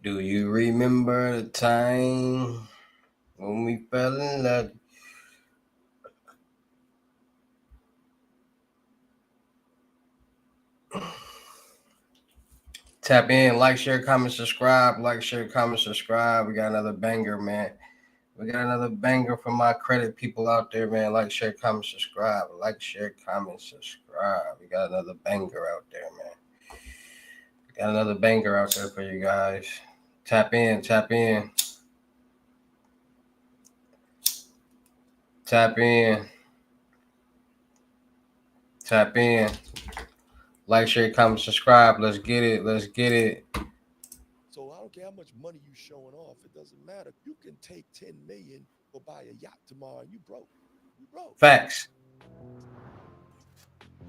Do you remember the time when we fell in love? Tap in, like, share, comment, subscribe. Like, share, comment, subscribe. We got another banger, man. We got another banger from my credit people out there, man. Like, share, comment, subscribe. Like, share, comment, subscribe. We got another banger out there, man. We got another banger out there for you guys. Tap in, tap in. Tap in. Tap in. Like, share, comment, subscribe. Let's get it. Let's get it. So I don't care how much money you showing off. It doesn't matter. You can take 10 million, go buy a yacht tomorrow, and you broke. You broke. Facts.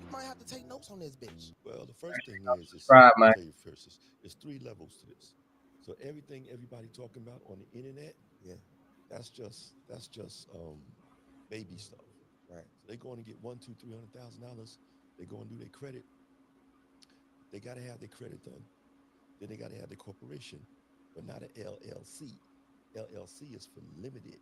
You might have to take notes on this bitch. Well, the first thing is Subscribe, I'll man. tell you first is three levels to this. So everything everybody talking about on the internet, Yeah, that's just baby stuff. right. So they going to get one, two, $300,000. They go and do their credit. They got to have their credit done. Then they got to have their corporation, but not an LLC. LLC is for limited.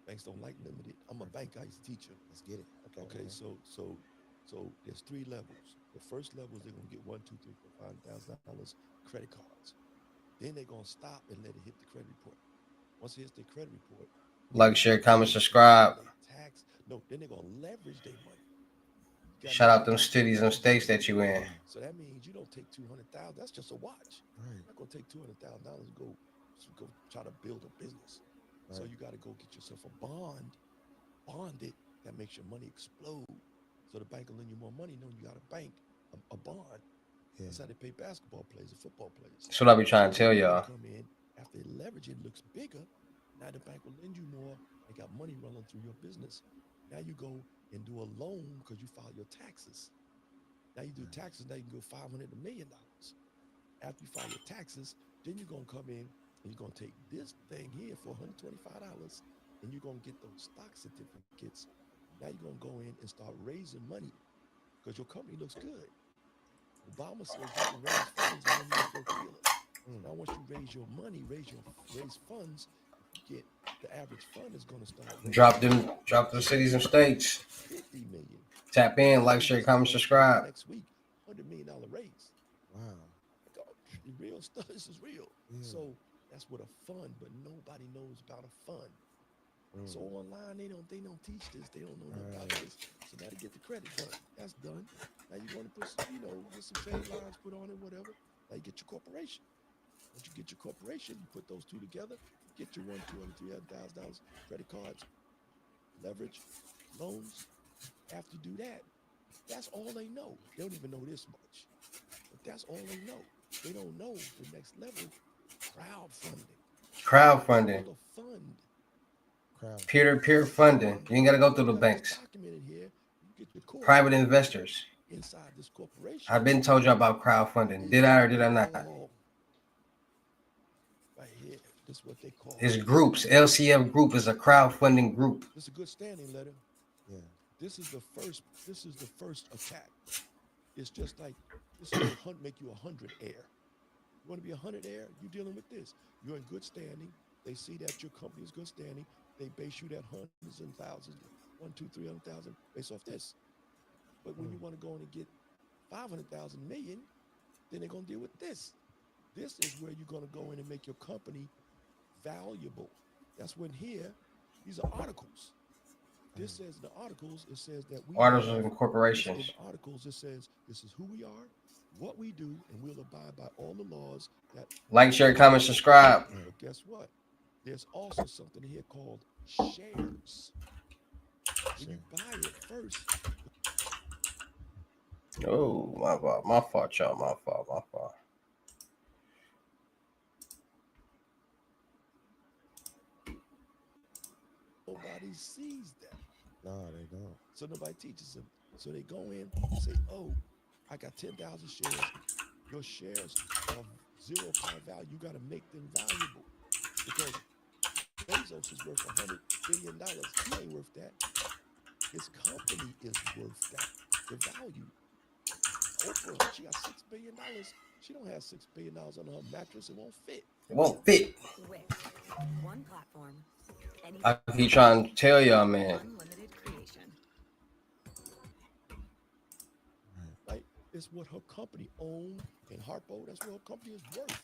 Banks don't like limited. I'm a bank. I used to teach them. Let's get it. Okay. Okay, so there's three levels. The first level is they're gonna get one, two, three, four, $5,000 credit cards. Then they're gonna stop and let it hit the credit report. Once it hits their credit report, then Like, they're share, gonna comment, take and subscribe. calculate tax. No, then they're gonna leverage their money. You gotta Shout know out what them cities and leverage states is. that you in. So that means you don't take 200,000. That's just a watch. Right. You're not gonna take $200,000 and go try to build a business. So Right. you got to go get yourself a bond it that makes your money explode. So the bank will lend you more money knowing you got a bank, a bond. Yeah. That's how they pay basketball players and football players. That's what I be trying So to then tell you're gonna y'all. come in after they leverage it looks bigger. Now the bank will lend you more. They got money running through your business. Now you go and do a loan because you file your taxes. Now you do taxes. Now you can go 500 to $1 million. After you file your taxes, then you're gonna come in and you're gonna take this thing here for $125, and you're gonna get those stock certificates. Now you're gonna go in and start raising money because your company looks good. Obama says you can raise funds and don't need a broker dealer. So Mm. now once you raise your money, raise funds, if you get the average fund is gonna start raising Drop them cities and states. 50 million. Tap One of in, my like, share, investors comment, gonna close subscribe. next week, $100 million raise. Wow. Like, oh, real stuff. This is real. Yeah. So that's what a fund, but nobody knows about a fund. So Mm. online they don't teach this. They don't know nothing about Right. this. So now to get the credit done. That's done. Now you're going to put some, get some trade lines put on it, whatever. Now you get your corporation. Once you get your corporation, you put those two together, get your one, 200, $300,000 credit cards, leverage, loans. After you do that, that's all they know. They don't even know this much, but that's all they know. They don't know the next level, crowdfunding. It's Crowdfunding. called a fund. Crowdfunding. Peer to peer funding. You ain't got to go through You the got this banks. document in here. You get your core Private investors. inside this corporation. I've been told you about crowdfunding. Did Is I or what did they I not? call right here. This is what they It's call. groups. LCF group is a crowdfunding group. This is a good standing letter. Yeah. This is the first. This is the first attack. It's just like this is to make you 100 air. You want to be 100 air? You're dealing with this. You're in good standing. They see that your company is good standing. They base you that hundreds and thousands, one, two, 300,000, based off this. But when you Mm. want to go in and get 500,000 million, then they're going to deal with this. This is where you're going to go in and make your company valuable. That's when here, these are articles. This Mm. says in the articles, it says that we Articles have and this in corporations. the articles, it says this is who we are, what we do, and we'll abide by all the laws that Like, share, comment, subscribe. Mm. but guess what? There's also something here called shares. When Sure. you buy it first, Oh, my fault. My fault, y'all. My fault. My fault. nobody sees that. No, they don't. So nobody teaches them. So they go in and say, oh, I got 10,000 shares. Your shares are zero par value. You got to make them valuable because Bezos is worth $100 billion. He ain't worth that. His company is worth that, the value. Oprah, she got $6 billion. She don't have $6 billion under her mattress. It won't fit. It won't fit. Wix, one platform, I keep trying to tell y'all, man. unlimited creation. Right. Right? It's what her company owned in Harpo. That's what her company is worth.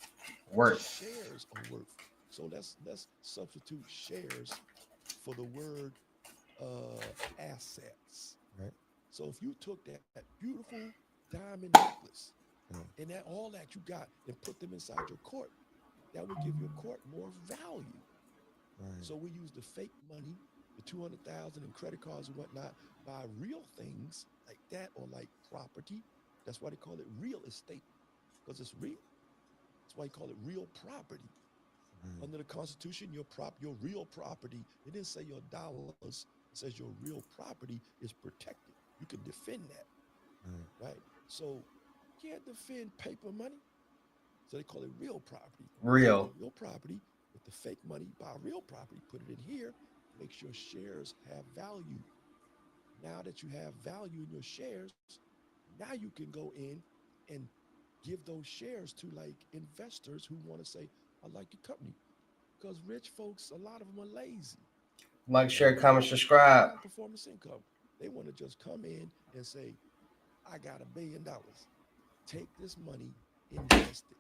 Worth. Shares are worth. So let's substitute shares for the word assets. Right. So if you took that beautiful diamond necklace Yeah. and that all that you got and put them inside your court, that would give your court more value. Right. So we use the fake money, the 200,000 in credit cards and whatnot, buy real things like that or like property. That's why they call it real estate because it's real. That's why you call it real property. Right. Under the Constitution, your real property. It didn't say your dollars. It says your real property is protected. You can defend that, Right. right? So you can't defend paper money. So they call it real property. Take Real. the real property with the fake money, buy real property, put it in here, make sure shares have value. Now that you have value in your shares, now you can go in and give those shares to like investors who want to say, I like your company. Because rich folks, a lot of them are lazy. Like, share, comment, subscribe. Non-performance income. They want to just come in and say, I got $1 billion. Take this money, invest it.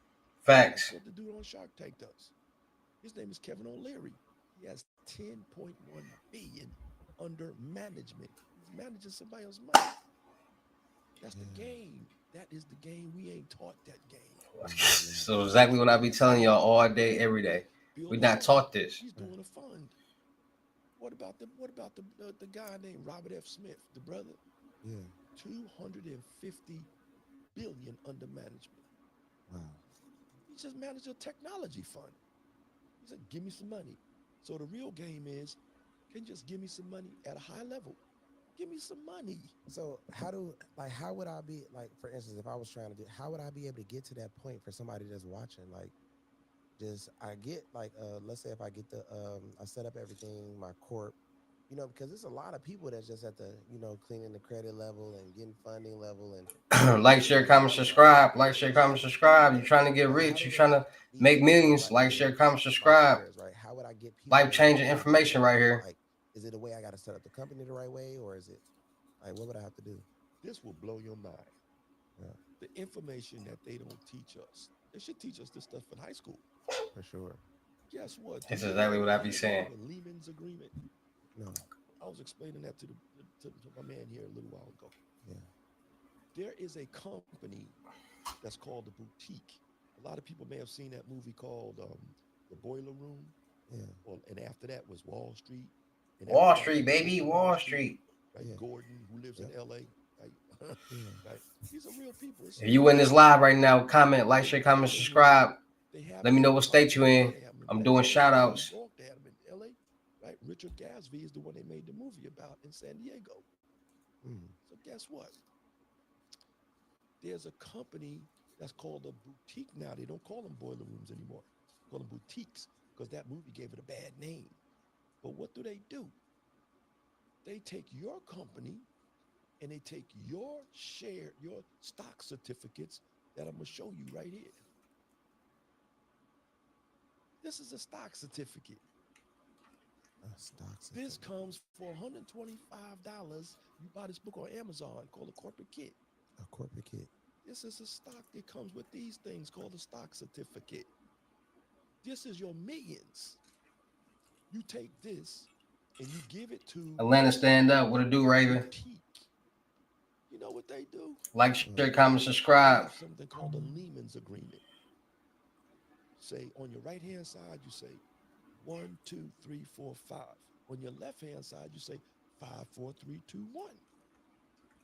That's Facts. what the dude on Shark Tank does. His name is Kevin O'Leary. He has 10.1 billion under management. He's managing somebody else's money. That's the Yeah. game. That is the game. We ain't taught that game. So exactly what I be telling y'all all day, every day. Build We a not fund. taught this. He's doing a fund. What about the guy named Robert F. Smith, the brother? Yeah. 250 billion under management. Wow. He just managed a technology fund. He said, give me some money. So the real game is, can you just give me some money at a high level? Give me some money. So how would I be like, for instance, if I was trying to do, how would I be able to get to that point for somebody that's watching? Like, just I get like, let's say if I get I set up everything, my corp, because there's a lot of people that's just at the, cleaning the credit level and getting funding level and Like, share, comment, subscribe. Like, share, comment, subscribe. You're trying to get rich. You're trying to make millions. Like, share, comment, subscribe. right? How would I get people Life changing information right here. Like, is it a way I got to set up the company the right way, or is it like what would I have to do? This will blow your mind. Yeah, The information that they don't teach us. They should teach us this stuff in high school. for sure. Guess what? That's exactly what I be You saying. know the Lehman's agreement? No. I was explaining that to my man here a little while ago. Yeah. There is a company that's called the Boutique. A lot of people may have seen that movie called The Boiler Room. Yeah. And after that was Wall Street. And Wall after that Street, was baby. Wall Street. Right? Yeah. Gordon, who lives in LA. Right? Yeah. Right? These are real people. If you in this live right now, comment, like, share, comment, subscribe. They have Let me know what state you in. They have them I'm in doing Texas, shout New outs. York, they had them in LA. Right? Richard Gasby is the one they made the movie about in San Diego. So guess what? There's a company that's called a boutique now. They don't call them boiler rooms anymore. They call them boutiques because that movie gave it a bad name. But what do? They take your company and they take your share, your stock certificates that I'm going to show you right here. This is a stock certificate. A stock certificate. This comes for $125. You buy this book on Amazon called A Corporate Kit. A corporate kit. This is a stock that comes with these things called a stock certificate. This is your millions. You take this and you give it to Atlanta, stand up. What it do, Raven? boutique. You know what they do? Like, share, comment, They subscribe. have something called a Lehman's agreement. Say on your right hand side, you say 1, 2, 3, 4, 5. On your left hand side, you say 5, 4, 3, 2, 1.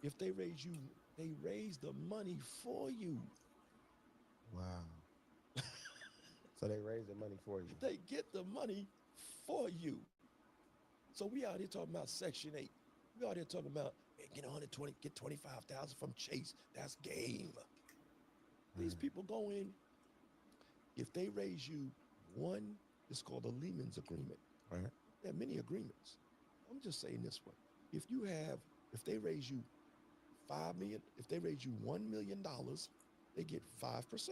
If they raise the money for you. Wow. So they raise the money for you. They get the money for you. So we out here talking about Section 8. We out here talking about get 120, get 25,000 from Chase. That's game. These people go in. If they raise you one, it's called a Lehman's agreement. Right. There are many agreements. I'm just saying this one. If they raise you $5 million, if they raise you $1 million they get 5%.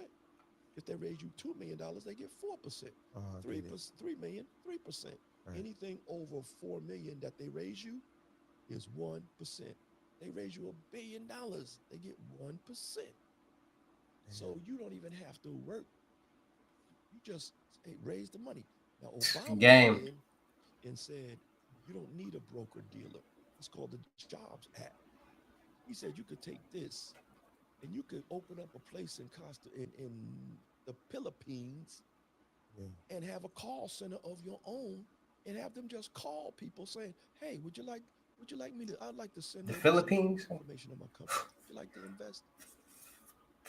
If they raise you $2 million, they get 4%. Oh, I 3 get it. 3 million, 3%. Right. Anything over 4 million that they raise you is 1%. They raise you $1 billion, they get 1%. So you don't even have to work. You just raise the money. Now Obama Game. came in and said you don't need a broker dealer. It's called the Jobs Act. He said you could take this and you could open up a place in the Philippines Yeah. and have a call center of your own and have them just call people saying, "Hey, would you like me to? I'd like to send The over some Philippines? information on my company. Would you like to invest?"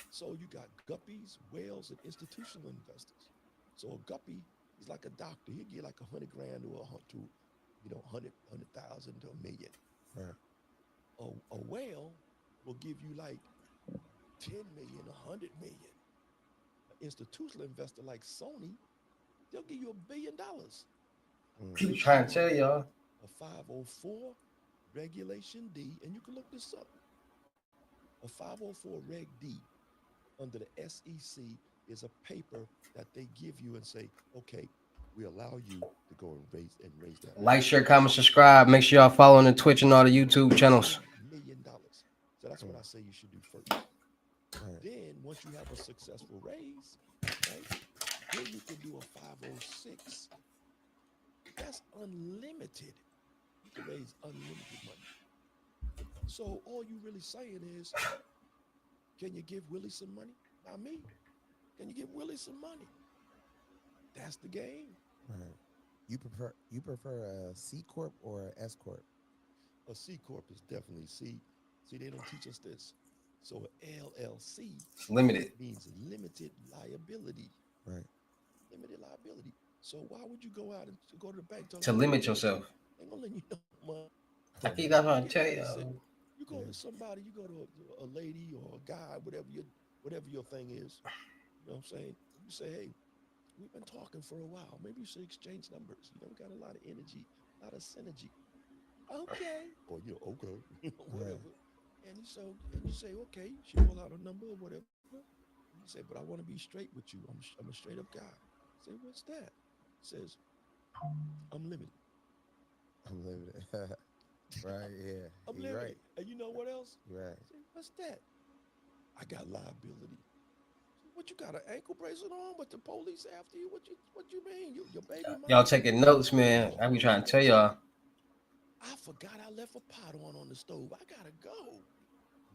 So you got guppies, whales, and institutional investors. So a guppy is like a doctor. He'll get like 100 grand to 100,000 to a million. Right. A whale will give you like 10 million, 100 million. An institutional investor like Sony, they'll give you $1 billion. Mm. I'm trying to tell y'all. A 504 Regulation D, and you can look this up. A 504 Reg D under the SEC is a paper that they give you and say, okay, we allow you to go and raise that Like, share, comment, subscribe. Make sure y'all following the Twitch and all the YouTube channels. $1 million. So that's what I say you should do first. Right. Then once you have a successful raise, right? Then you can do a 506. That's unlimited. You can raise unlimited money. So all you really saying is, can you give Willie some money? Not me. Can you give Willie some money? That's the game. Right. You prefer a C corp or a S corp? A C corp is definitely C. See, they don't teach us this. So an LLC It's limited. means limited liability. Right. Limited liability. So why would you go out and go to the bank To limit yourself. Ain't gonna lend you no money. I think that's what I'm Get tell innocent. y'all. You go Yeah. to somebody, you go to a lady or a guy, whatever your thing is. You know what I'm saying? You say, hey, we've been talking for a while. Maybe you should exchange numbers. You know, we got a lot of energy, a lot of synergy. Okay. Or okay, whatever. Right. And you say, okay, she pull out a number or whatever. And you say, but I want to be straight with you. I'm a straight up guy. Say, what's that? Says, I'm limited. I'm limited. Right. Yeah. I'm You're limited. right. And you know what else? You're right. Say, what's that? I got liability. What you got, an ankle bracelet on? But the police after you? What you mean? Your baby mama? Y'all taking notes, man. I be trying to tell y'all. I forgot I left a pot on the stove. I gotta go.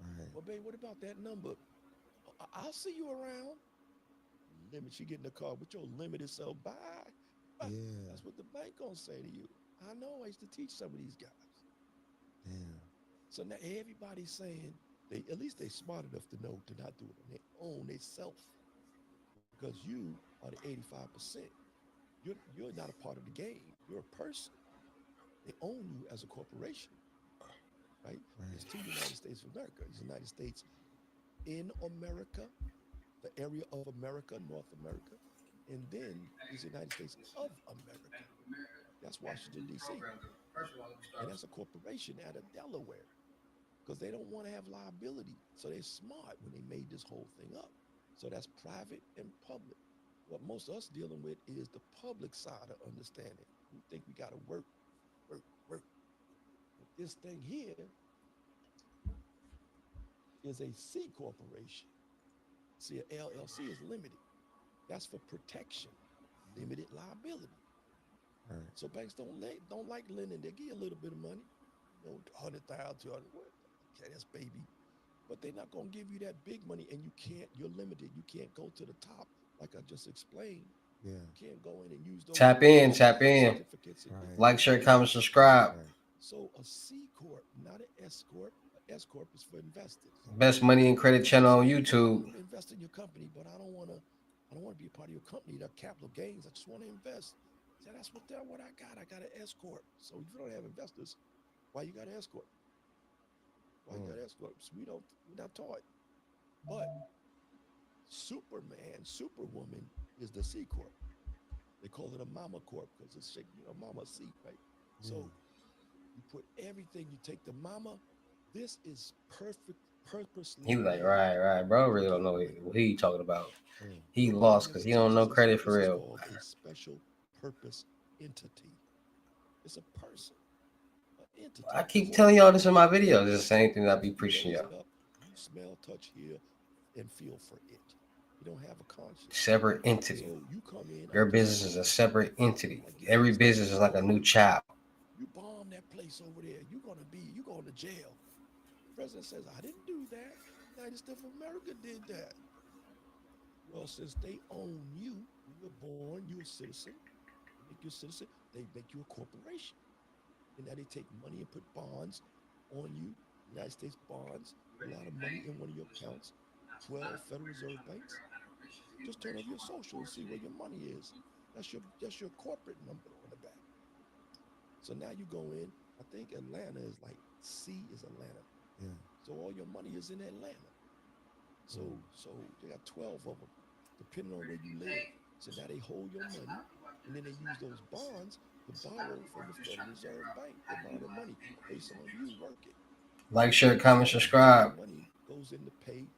Right. Well, babe, what about that number? I'll see you around. Limit. You get in the car with your limited self. Bye. Yeah. That's what the bank gonna say to you. I know. I used to teach some of these guys. Damn. So now everybody's saying at least they smart enough to know to not do it on their own, they self, because you are the 85%. You're not a part of the game. You're a person. They own you as a corporation, right? There's two United States of America. There's the United States in America, the area of America, North America, and then there's the United States of America. That's Washington, D.C. And that's a corporation out of Delaware because they don't want to have liability. So they're smart when they made this whole thing up. So that's private and public. What most of us dealing with is the public side of understanding. We think we got to work. But this thing here is a C corporation. See, an LLC is limited. That's for protection, limited liability. Right. So banks don't like lending. They give you a little bit of money, 100,000, 200. Okay, that's baby. But they're not gonna give you that big money, and you're limited. You can't go to the top, like I just explained. Yeah. You can't go in and use those Tap in. certificates. Right. Like, share, comment, subscribe. Right. So a C corp, not an S corp. A S corp is for investors. Best money and credit channel on YouTube. I'm investing in your company, but I don't want to be a part of your company. That capital gains. I just want to invest. So that's what I got. I got an S corp. So if you don't have investors, why you got an S corp? Why you got an S corp? So we're not taught. But Superman, Superwoman is the C corp. They call it a mama corp because it's mama C, right? So you put everything. You take the mama. This is perfect purposely He like, made right, bro. to Really don't get know money. what he talking about. Mm. He Your lost because business he don't know teaches us credit for this is real. called a special purpose entity. It's a person, an entity, I a keep telling y'all this in corporation. my videos. It's the same thing that I be You preaching raise y'all. it up, you smell, touch, hear, and feel for it. You don't have a conscience. Separate entity. So you come in, Your I'm just business is a starting. separate entity. I give you Every the state of business New is like a York. new child. You bomb that place over there. You going to jail. The president says, I didn't do that. The United States of America did that. Well, since they own you, when you're born, you're a citizen. They make you a citizen. They make you a corporation. And now they take money and put bonds on you, United States bonds, a lot of money in one of your accounts, 12 Federal Reserve banks. Just turn over your social and see where your money is. That's your corporate number on the back. So now you go in, I think Atlanta is like C is Atlanta. Yeah. So all your money is in Atlanta. So they got 12 of them, depending on where you live. So now they hold your money, and then they use those bonds to borrow from the Federal Reserve Bank. They borrow the money based on you working. Like, share, So comment, now all that subscribe. money goes in to pay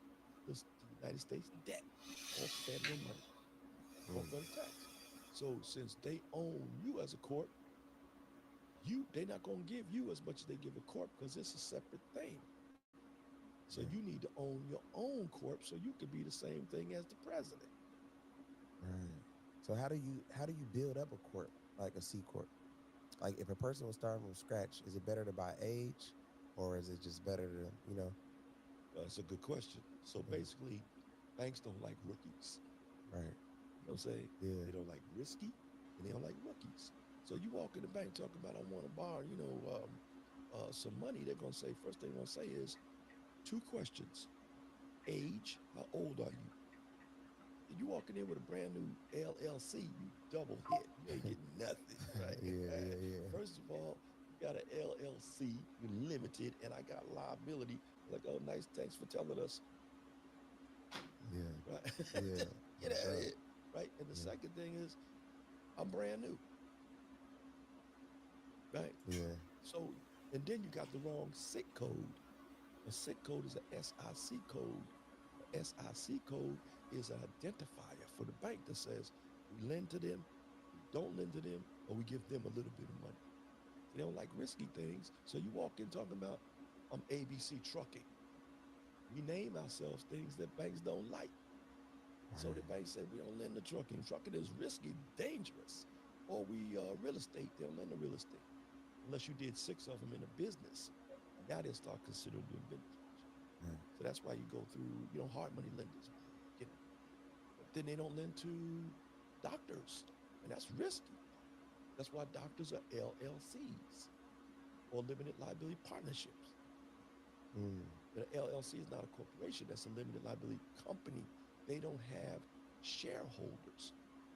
the United States debt, all federal money, all Mm. federal tax. So since they own you as a corp, they're not gonna give you as much as they give a corp because it's a separate thing. So Yeah. you need to own your own corp so you can be the same thing as the president. Right. So how do you build up a corp like a C corp? Like if a person was starting from scratch, is it better to buy age, or is it just better to? That's a good question. So Mm, basically, banks don't like rookies. right. You know what I'm saying? Yeah. They don't like risky and they don't like rookies. So you walk in the bank talking about, I want to borrow, some money. They're going to say, first thing they're going to say is two questions. Age, how old are you? You walking in with a brand new LLC, you double hit. You ain't getting nothing, right? Yeah. Yeah. Yeah. First of all, you got an LLC, you're limited, and I got liability. Like, oh, nice, thanks for telling us, Yeah. right? Yeah. Get No out of doubt. here, right? And the Yeah. second thing is, I'm brand new, right? Yeah. So, and then you got the wrong SIC code. A SIC code is a SIC code. A SIC code is an identifier for the bank that says we lend to them, we don't lend to them, or we give them a little bit of money. They don't like risky things. So you walk in talking about ABC Trucking. We name ourselves things that banks don't like. So the Right. bank said we don't lend to trucking. Trucking is risky, dangerous. Or we real estate. They don't lend to real estate unless you did 6 of them in a business. Now they'll start considering doing business with you. Right. So that's why you go through, hard money lenders, man. But then they don't lend to doctors, and that's risky. That's why doctors are LLCs or limited liability partnerships. Mm. But an LLC is not a corporation, that's a limited liability company. They don't have shareholders,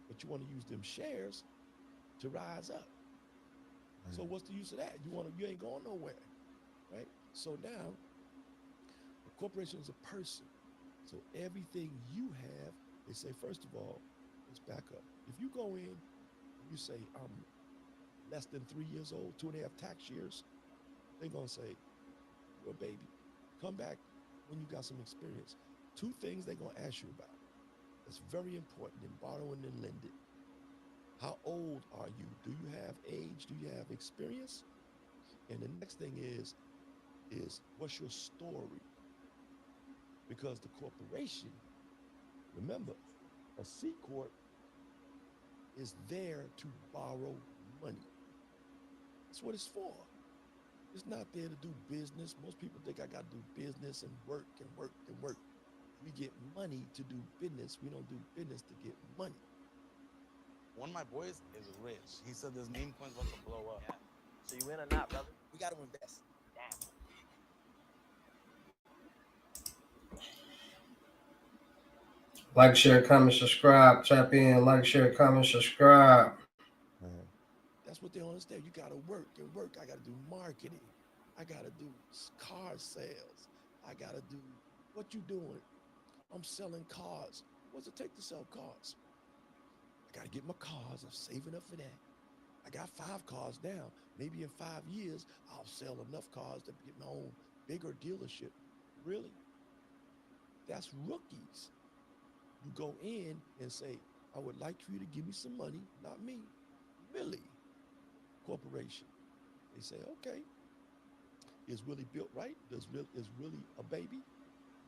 but you want to use them shares to rise up. So Right. what's the use of that? You ain't going nowhere, right? So now a corporation is a person. So everything you have, they say, first of all, let's back up. If you go in and you say, I'm less than 3 years old, 2.5 tax years, they're going to say, you're a baby. Come back when you got some experience. Two things they're going to ask you about. That's very important in borrowing and lending. How old are you? Do you have age? Do you have experience? And the next thing is what's your story? Because the corporation, remember, a C corp is there to borrow money. That's what it's for. It's not there to do business. Most people think I got to do business and work and work and work. We get money to do business. We don't do business to get money. One of my boys is rich. He said this meme coin's about to blow up. Yeah. So you in or not, brother? We got to invest. Damn. Like, share, comment, subscribe. Tap in. Like, share, comment, subscribe. Right. That's what they don't understand. You got to work and work. I got to do marketing. I got to do car sales. I got to do what you doing. I'm selling cars. What's it take to sell cars? I got to get my cars. I'm saving up for that. I got 5 cars now. Maybe in 5 years, I'll sell enough cars to get my own bigger dealership. Really? That's rookies. You go in and say, I would like for you to give me some money, not me, Willie Corporation. They say, okay. Is Willie built right? Is Willie a baby?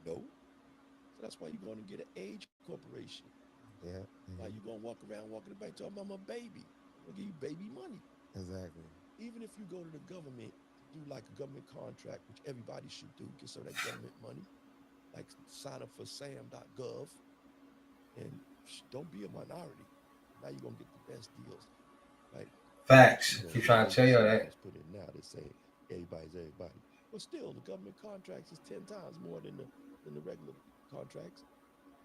No. So that's why you're going to get an age corporation. Yeah. Now you're going to walk around, walk in the bank, talking about I'm a baby. I'm going to give you baby money. Exactly. Even if you go to the government to do like a government contract, which everybody should do, get some of that government money, like sign up for sam.gov, and don't be a minority. Now you're going to get the best deals, right? Facts. You know, Keep trying to tell you that. put in now they say everybody's everybody. But still, the government contracts is 10 times more than the regular contracts.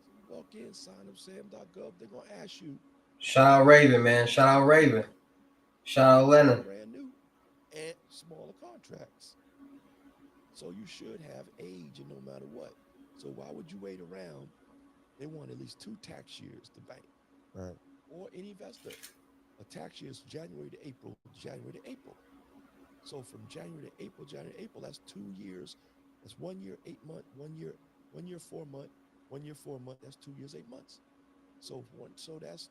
So you walk in, sign up sam.gov, they're going to ask you. Shout out Raven, man. Shout out Raven. Shout out Lennon. Brand new and smaller contracts. So you should have age and no matter what. So why would you wait around? They want at least 2 tax years to bank. Right. Or any investor. A tax year is January to April, January to April. So from January to April, that's 2 years. That's 1 year, 8 months, 1 year, 4 months, 1 year, 4 months, that's 2 years, 8 months. So that's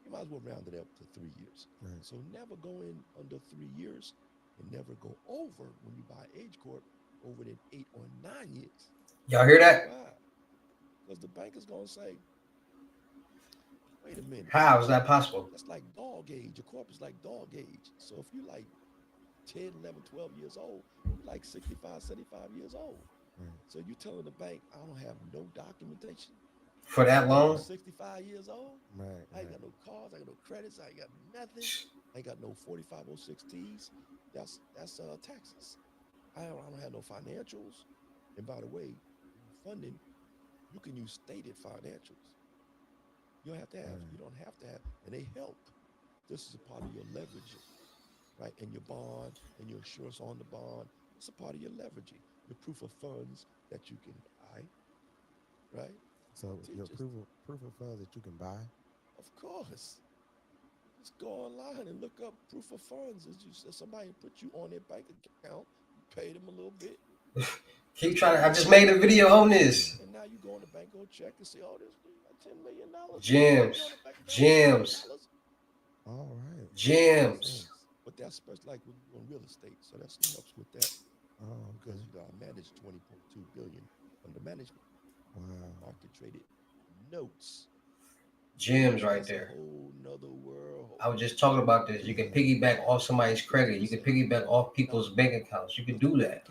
you might as well round it up to 3 years. Right. So never go in under 3 years and never go over when you buy Age Corp over than 8 or 9 years. Y'all hear that? Why? Because the bank is going to say, wait a minute. How is that possible? That's like dog age. Your corp is like dog age. So if you like 10, 11, 12 years old, you're like 65, 75 years old. Right. So you telling the bank, I don't have no documentation. For that long? 65 years old. Right. I ain't got no cars. I ain't got no credits. I ain't got nothing. I ain't got no 4506Ts. That's taxes. I don't have no financials. And by the way, funding, you can use stated financials. You don't have to have. You don't have to have, and they help. This is a part of your leveraging, right? And your bond and your insurance on the bond. It's a part of your leveraging. Your proof of funds that you can buy, right? So your proof of funds that you can buy. Of course. Just go online and look up proof of funds. As somebody put you on their bank account, you pay them a little bit. Keep trying to. I just made a video on this. And now you go in the bank, go check and say, oh, this $10 million. Gems. All right. Gems. But that's special, like when you're in real estate. So that helps with that. Oh, because you know, I manage 20.2 billion under management. Wow. Market traded notes. Gems right there. A whole nother world. I was just talking about this. You can piggyback off somebody's credit. You can piggyback off people's bank accounts. You can do that.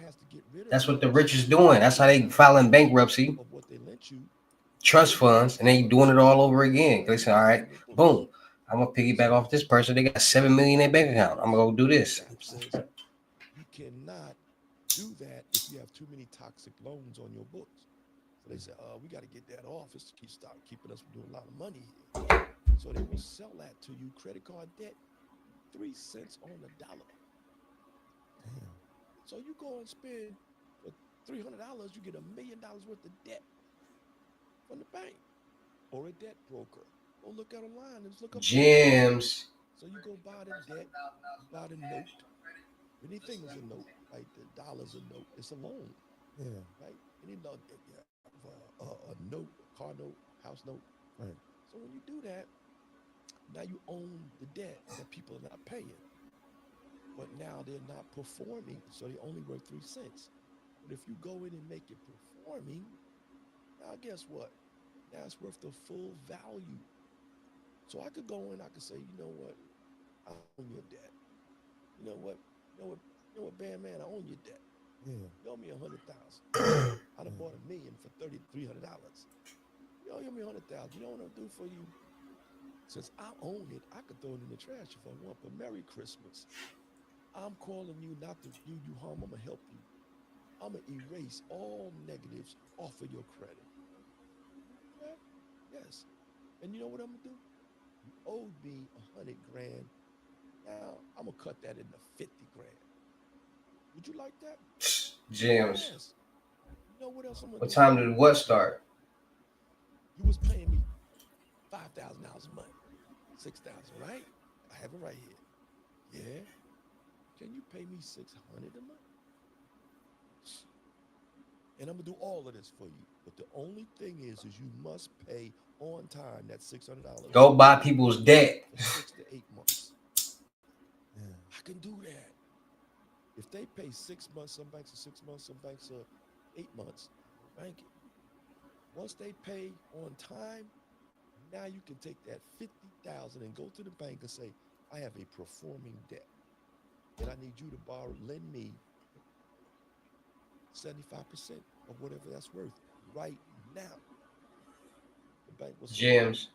That's what the rich is doing. That's how they filing bankruptcy. Of what they lent you. Trust funds, and they doing it all over again. They say, all right, boom, I'm gonna piggyback off this person. They got 7 million in their bank account. I'm gonna go do this. You cannot do that if you have too many toxic loans on your books. So they say, we got to get that off. It's to keeping us from doing a lot of money here. So they will sell that to you, credit card debt, 3 cents on the dollar. Damn. So you go and spend for $300, you get $1 million worth of debt from the bank or a debt broker. Go look at online and look up Gems. So you go buy the debt, buy the note. Anything is a note, like the dollar's a note. It's a loan. Yeah. Right? Any loan, a note, a car note, house note. Right. So when you do that, now you own the debt that people are not paying. But now they're not performing, so they only worth 3 cents. But if you go in and make it performing, now guess what? Now it's worth the full value. So I could go in, I could say, you know what? I own your debt. You know what, band man, I own your debt. Yeah. You owe me $100,000. I'd have bought $1 million for $300. You owe me $100,000. You know what I'll do for you? Since I own it, I could throw it in the trash if I want. But Merry Christmas. I'm calling you not to do you harm. I'm gonna help you. I'm gonna erase all negatives off of your credit. Okay? Yes. And you know what I'm gonna do? You owed me $100 grand. Now I'm gonna cut that into 50 grand. Would you like that? Gems. Yes. You know what else I'm gonna do? What time did what start? You was paying me $5,000 a month, $6,000, right? I have it right here. Yeah. Can you pay me $600 a month? And I'm gonna do all of this for you. But the only thing is you must pay on time that $600 Go buy people's debt. for 6 to 8 months. Yeah. I can do that. If they pay 6 months, some banks are 6 months, some banks are 8 months, no banking. Once they pay on time, now you can take that 50,000 and go to the bank and say, I have a performing debt, and I need you to lend me 75% of whatever that's worth right now. The bank will say, Gems.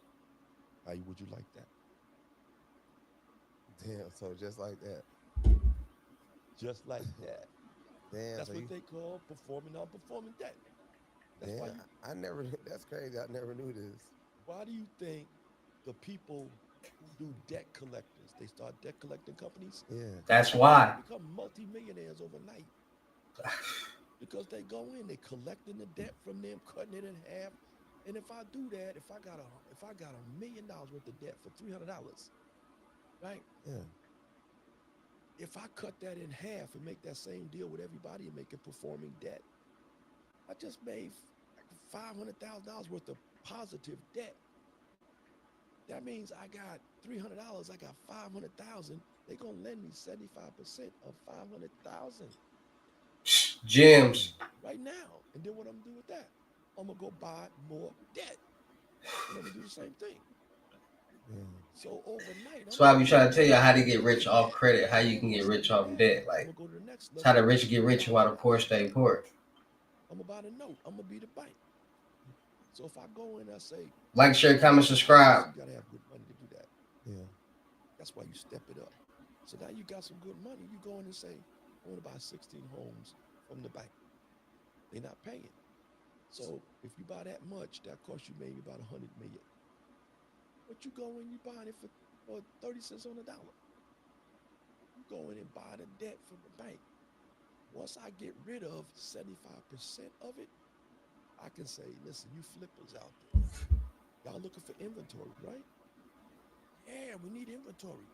how would you like that? Damn. So just like that. Just like that. Damn. That's So what you, they call performing non-performing debt. That's damn. why you, I never. That's crazy. I never knew this. why do you think the people who do debt collectors, they start debt collecting companies, Yeah. That's why. become multimillionaires overnight? Because they go in, they collecting the debt from them, cutting it in half. And if I do that, if I got $1 million worth of debt for $300, right? Yeah. If I cut that in half and make that same deal with everybody and make it performing debt, I just made $500,000 worth of positive debt. That means I got $300, I got 500,000. They're gonna lend me 75% of 500,000 Gems. right now. And then what I'm gonna do with that? I'm gonna go buy more debt, and I'm gonna do the same thing. Yeah. So overnight, That's I'm why gonna we be try to tell you how to making get more rich off debt. credit, how And you then can get once I rich do off that, debt. I'm Like, gonna go to the next it's level. how the I'm rich gonna get go rich and buy while the the poor house. stay poor. I'm gonna buy the note. I'm gonna be the bank. So if I go in and I say, Like, I share, want to comment, buy a house, subscribe. you gotta have good money to do that. Yeah. That's why you step it up. So now you got some good money. You go in and say, I want to buy 16 homes from the bank. They're not paying. So if you buy that much, that costs you maybe about 100 million. But you go in, you buying it for 30 cents on the dollar. You go in and buy the debt from the bank. Once I get rid of 75% of it, I can say, listen, you flippers out there, y'all looking for inventory, right? Yeah, we need inventory.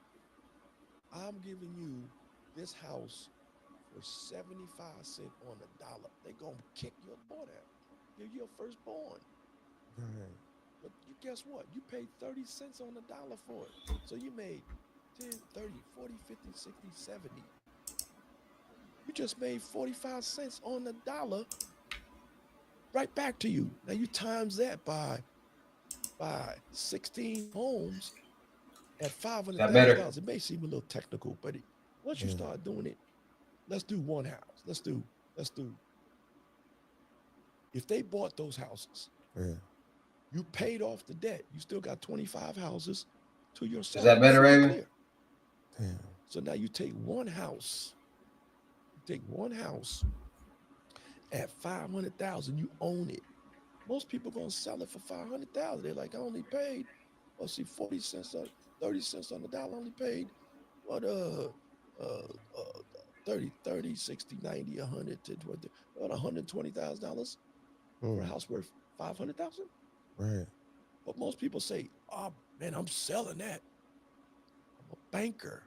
I'm giving you this house for 75 cents on the dollar. They're going to kick your door down. You're your firstborn. Right. But you guess what? You paid 30 cents on the dollar for it. So you made 10, 30, 40, 50, 60, 70. You just made 45 cents on the dollar right back to you. Now you times that by 16 homes at Is that better? $500,000. It may seem a little technical, but once you Yeah. start doing it, let's do one house. Let's do, if they bought those houses, Yeah. you paid off the debt, you still got 25 houses to Is yourself. that better, Free and Raven? clear. Damn. So now you take one house, at 500,000, you own it. Most people gonna sell it for 500,000. They're like, I only paid, 40 cents on 30 cents on the dollar, I only paid what uh 30, 60, 90, 100, 10, 20, about $120,000 for a house worth 500,000. Right. But most people say, oh man, I'm selling that. I'm a banker.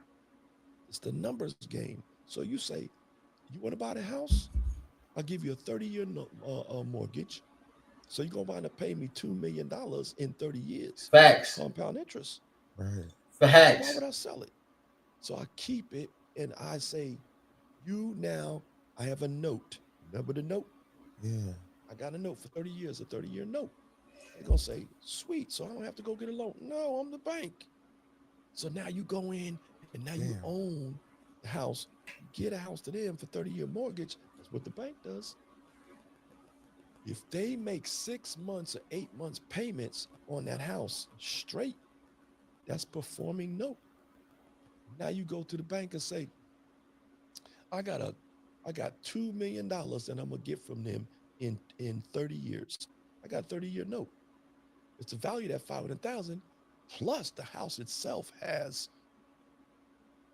It's the numbers game. So you say, you want to buy the house? I'll give you a 30-year mortgage. So you're going to pay me $2 million in 30 years. Facts. Compound interest. Right. So why Facts. would I sell it? So I keep it and I say, you now, I have a note. Remember the note? Yeah. I got a note for 30 years, a 30-year note. They're going to say, sweet, so I don't have to go get a loan. No, I'm the bank. So now you go in and now you Damn. own the house. You get a house to them for 30-year mortgage. That's what the bank does. If they make 6 months or 8 months payments on that house straight, that's performing note. Now you go to the bank and say, I got $2 million that I'm gonna get from them in 30 years. I got a 30-year note. It's valued at 500,000, plus the house itself has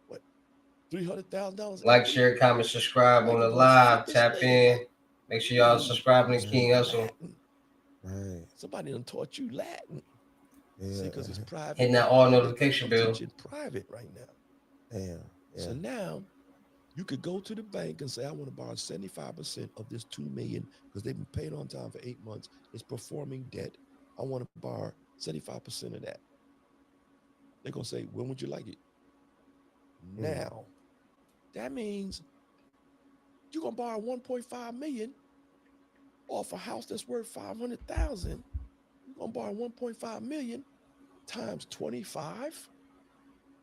what, $300,000 Like, equity. share, comment, subscribe I on can the go flip live. this Tap land. in. Make sure y'all Ooh, subscribing to you King speak Hustle. Latin. Right. Somebody done taught you Latin. Yeah. See, because it's private. Hitting that all I'm notification bell. teaching private right now. Damn. Yeah. So now You could go to the bank and say, I want to borrow 75% of this 2 million because they've been paying on time for 8 months. It's performing debt. I want to borrow 75% of that. They're going to say, when would you like it? Now. That means you're going to borrow 1.5 million off a house that's worth 500,000. You're going to borrow 1.5 million times 25.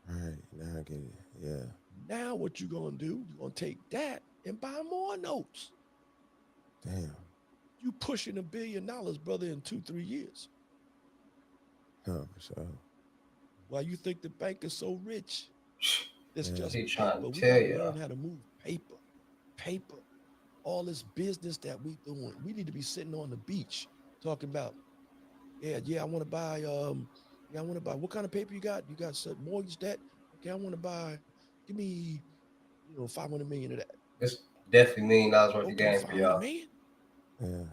Right. Now I get it. Yeah. Now what you're going to do, you're going to take that and buy more notes. Damn. You pushing $1 billion, brother, in 2-3 years. Oh, for sure. Why you think the bank is so rich? It's Yeah. just He trying paper. to We tell got to y'all. learn how to move paper. Paper. All this business that we doing. We need to be sitting on the beach talking about, I want to buy, what kind of paper you got? You got certain mortgage debt? Okay, I want to buy, give me, 500 million of that. It's definitely $1 million worth of Okay, game for 500 y'all. million? Yeah.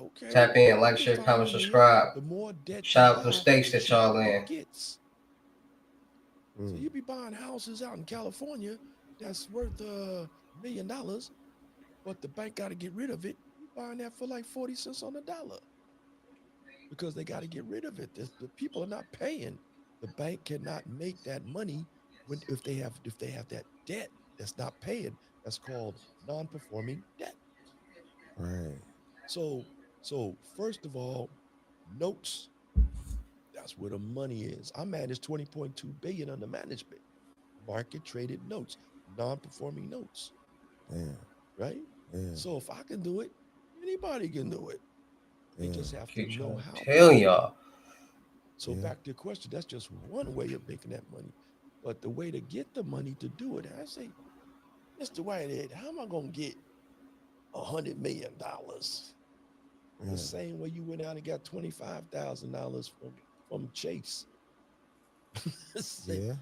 Okay. Tap in, like, Okay, share, 500 comment, million. subscribe. The more debt Shout you out them buy, states the that y'all cheaper in. it gets. So you be buying houses out in California that's worth $1 million, but the bank got to get rid of it. You buying that for like 40 cents on the dollar because they got to get rid of it. The people are not paying. The bank cannot make that money if they have that debt that's not paying. That's called non-performing debt. Right. So first of all, notes. That's where the money is. I manage 20.2 billion under management, market traded notes, non-performing notes. Damn. Right? Yeah. So if I can do it, anybody can do it. They just have to Keep know trying how to tell to. y'all. So back to your question, that's just one way of making that money. But the way to get the money to do it, I say, Mr. Whitehead, how am I gonna get $100 million? The same way you went out and got $25,000 from Chase.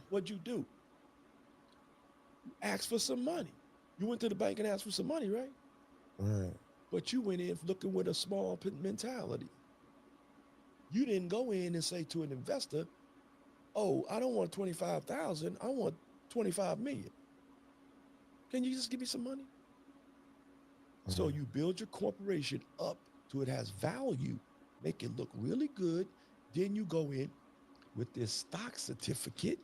What'd you do? You asked for some money. You went to the bank and asked for some money, right? Right. But you went in looking with a small mentality. You didn't go in and say to an investor, "Oh, I don't want 25,000. I want 25 million. Can you just give me some money?" So you build your corporation up to it has value, make it look really good. Then you go in with this stock certificate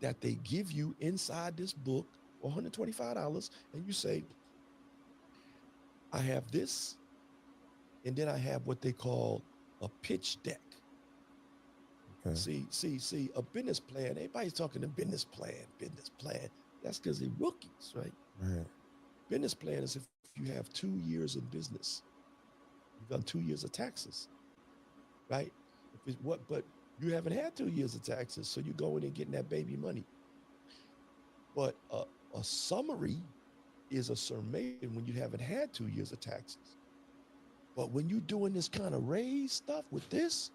that they give you inside this book for $125, and you say, I have this, and then I have what they call a pitch deck. See, a business plan. Everybody's talking a business plan. That's because they're rookies, right? Right. Business plan is if you have 2 years in business, you've done 2 years of taxes, right? But you haven't had 2 years of taxes, so you go in and getting that baby money. But a summary is a summation when you haven't had 2 years of taxes. But when you're doing this kind of raise stuff with this,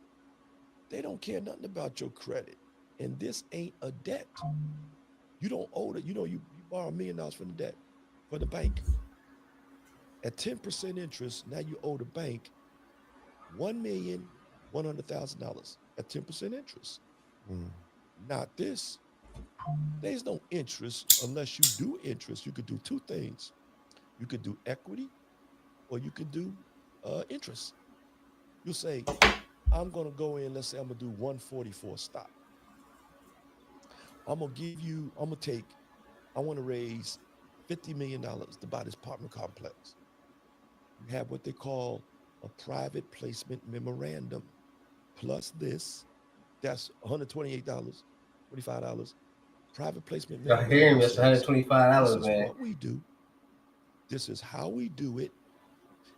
they don't care nothing about your credit. And this ain't a debt. You don't owe it. You borrow $1 million from the debt, for the bank. At 10% interest, now you owe the bank $1,100,000 at 10% interest. Not this. There's no interest unless you do interest. You could do two things. You could do equity or you could do interest. You'll say, I'm going to go in, let's say I'm going to do 144 stock. I want to raise $50 million to buy this apartment complex. You have what they call a private placement memorandum. Plus this, that's $128, $25. Private placement Y'all memorandum hear me? That's says, $125, this is man. what we do. This is how we do it.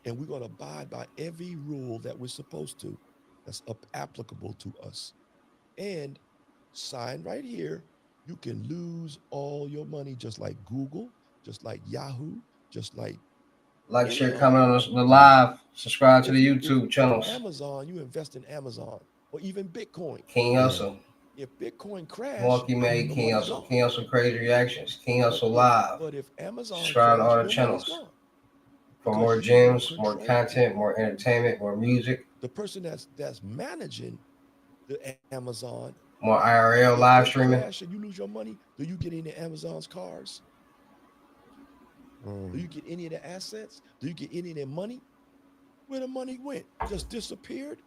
And we're going to abide by every rule that we're supposed to that's applicable to us. And sign right here, you can lose all your money just like Google, just like Yahoo, just like Share, comment on the live. Subscribe to the YouTube channels. Amazon, you invest in Amazon or even Bitcoin. King Hustle. If Bitcoin crash, Milwaukee made the King money Hustle. gone. King Hustle crazy reactions. King Hustle live. But if Amazon subscribe crash, to all the your money's channels gone. for more Because you don't gems, more control content, more entertainment, more music, the person that's managing the Amazon. more IRL If live they streaming. crash and you lose your money, do you get into Amazon's cars? Do you get any of the assets? Do you get any of their money? Where the money went? Just disappeared?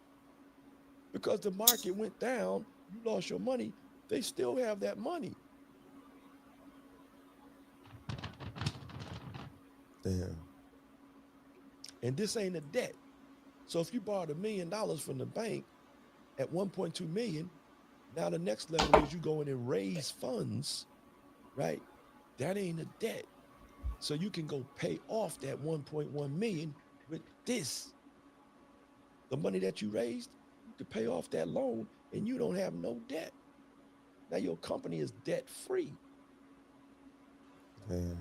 Because the market went down, you lost your money. They still have that money. Damn. And this ain't a debt. So if you borrowed $1 million from the bank at 1.2 million, now the next level is you go in and raise funds, right? That ain't a debt. So you can go pay off that 1.1 million with this. The money that you raised, you can pay off that loan and you don't have no debt. Now your company is debt free. Damn.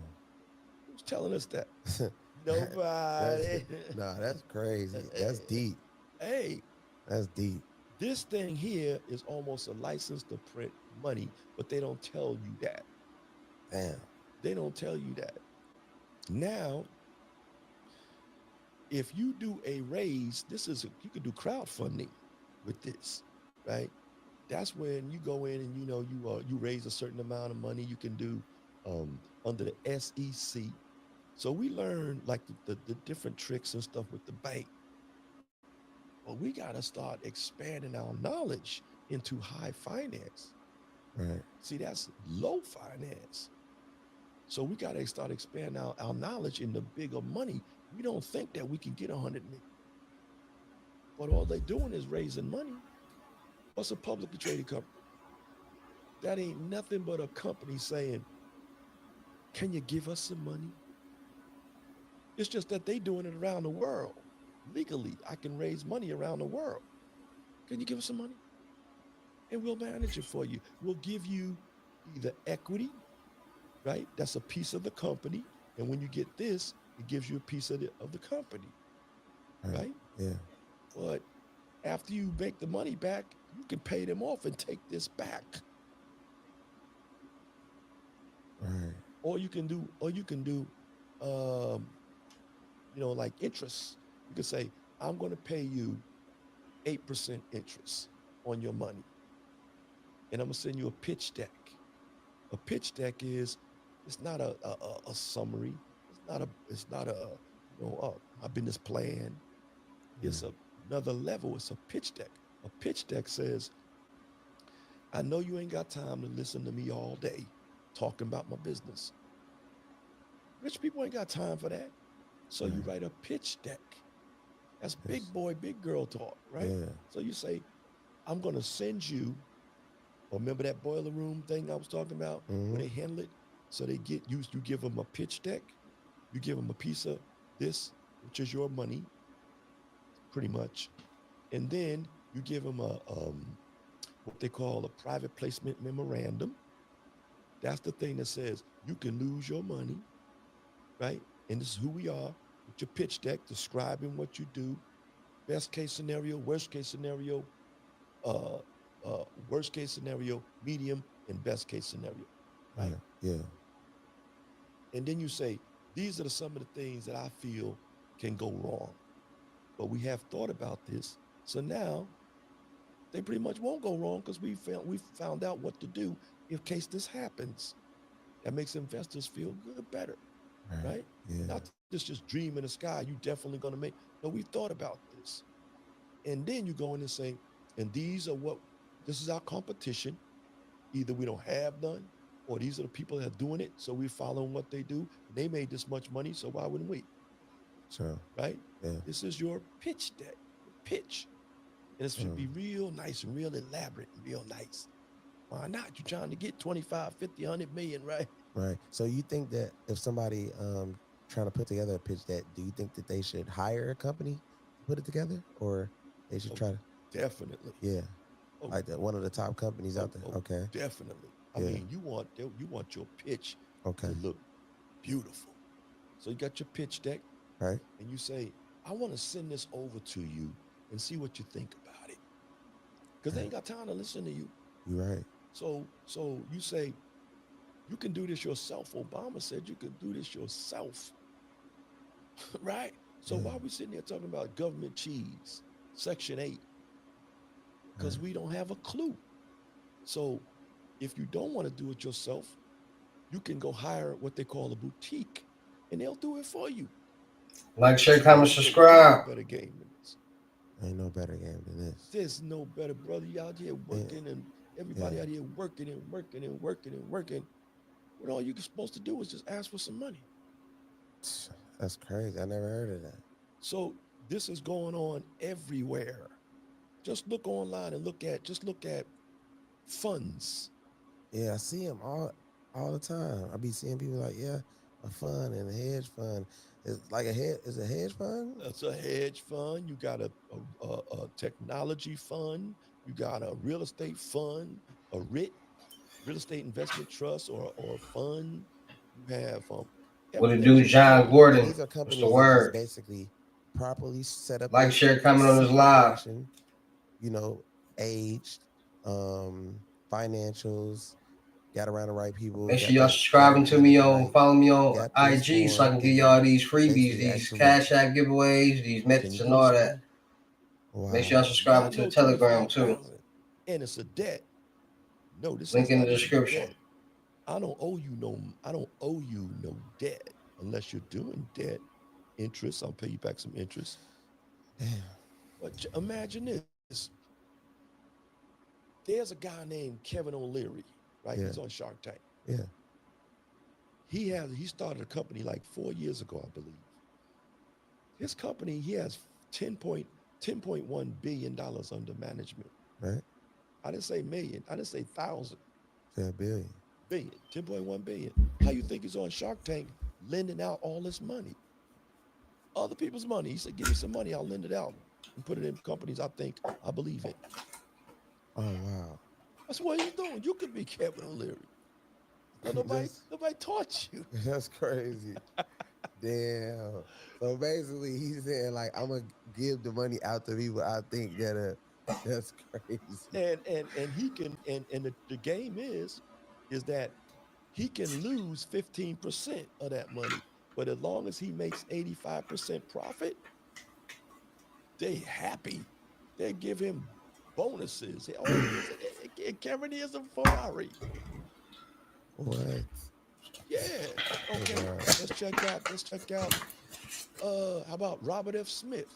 Who's telling us that? Nobody. That's crazy. That's deep. Hey, That's deep. this thing here is almost a license to print money, but they don't tell you that. Damn. They don't tell you that. Now, if you do a raise, you can do crowdfunding with this, right? That's when you go in and you raise a certain amount of money. You can do under the SEC. So we learn like the different tricks and stuff with the bank. But we got to start expanding our knowledge into high finance. Right. See, that's low finance. So we got to start expanding our knowledge in the bigger money. We don't think that we can get 100 million. But all they're doing is raising money. What's a publicly traded company? That ain't nothing but a company saying, can you give us some money? It's just that they doing it around the world. Legally, I can raise money around the world. Can you give us some money? And we'll manage it for you. We'll give you either equity, right? That's a piece of the company. And when you get this, it gives you a piece of the company, right? Yeah. But after you make the money back, you can pay them off and take this back. Right. Or you can do, like interest. You can say, I'm going to pay you 8% interest on your money. And I'm going to send you a pitch deck. A pitch deck it's not a summary. It's not a business plan. It's another level. It's a pitch deck. A pitch deck says, I know you ain't got time to listen to me all day talking about my business. Rich people ain't got time for that. So you write a pitch deck. That's big boy, big girl talk, right? Yeah. So you say, I'm going to send you, remember that boiler room thing I was talking about, where they handle it? So they you give them a pitch deck, you give them a piece of this, which is your money, pretty much. And then you give them what they call a private placement memorandum. That's the thing that says you can lose your money, right? And this is who we are, with your pitch deck describing what you do, best case scenario, worst case scenario, worst case scenario, medium, and best case scenario, right? Yeah. And then you say, these are some of the things that I feel can go wrong. But we have thought about this. So now they pretty much won't go wrong because we found out what to do in case this happens. That makes investors feel good, better, right? Yeah. Not just dream in the sky, you definitely going to make. No, we thought about this. And then you go in and say, and this is our competition. Either we don't have none, or these are the people that are doing it, so we're following what they do. And they made this much money, so why wouldn't we? Sure. Right? Yeah. This is your pitch deck, pitch. And it should be real nice and real elaborate and real nice. Why not? You're trying to get 25, 50, 100 million, right? Right. So you think that if somebody trying to put together a pitch deck, do you think that they should hire a company to put it together, or they should try to? Definitely. Yeah. Like one of the top companies out there. Okay. Definitely. I mean, you want your pitch to look beautiful. So you got your pitch deck, right? And you say, I want to send this over to you and see what you think about it, because they ain't got time to listen to you. You're right. So you say, you can do this yourself. Obama said you can do this yourself, right? So why are we sitting here talking about government cheese, Section 8? Because we don't have a clue. So if you don't want to do it yourself, you can go hire what they call a boutique and they'll do it for you. Like, share, Man, comment, there can't be a subscribe. better game than this. Ain't no better game than this. There's no better, brother. You out here working, and everybody Yeah. out here working and working and working and working. When all you're supposed to do is just ask for some money. That's crazy. I never heard of that. So this is going on everywhere. Just look online and look at funds. Yeah, I see them all the time. I be seeing people like, yeah, a fund and a hedge fund. It's like is a hedge fund? It's a hedge fund. You got a technology fund. You got a real estate fund, a real estate investment trust or fund. You have What it everything's do, a John fund. And Gordon? these are What's the companies that just word? basically properly set up Like, their share, comment on this C live. corporation, you know, aged, financials, got around the right people, Make sure got y'all their credit subscribing to me rating on, right, follow me on got this IG so I score, can give y'all these freebies, basically these actually, Cash App giveaways, these Can methods you and do it, all that. Scotty? Make sure y'all wow. subscribing Not to the no Telegram too. 25,000, and it's a debt. No, this Link is in the not even description. debt. I don't owe you no debt unless you're doing debt interest. I'll pay you back some interest. Damn. But imagine this. There's a guy named Kevin O'Leary, right? Yeah. He's on Shark Tank. Yeah. He started a company like 4 years ago, I believe. His company, he has $10.1 billion under management. Right. I didn't say million. I didn't say thousand. Yeah, billion. Billion. 10.1 billion. How you think he's on Shark Tank lending out all this money? Other people's money. He said, give me some money, I'll lend it out and put it in companies I believe in. Oh wow. That's what he's doing. You could be Kevin O'Leary. But nobody taught you. That's crazy. Damn. So basically, he's saying like, I'm gonna give the money out to people I think that that's crazy. And he can and the game is that he can lose 15% of that money. But as long as he makes 85% profit, they happy. They give him bonuses. Oh, Kevin is a Ferrari. What? Yeah. Okay. Wow. Let's check out. How about Robert F. Smith,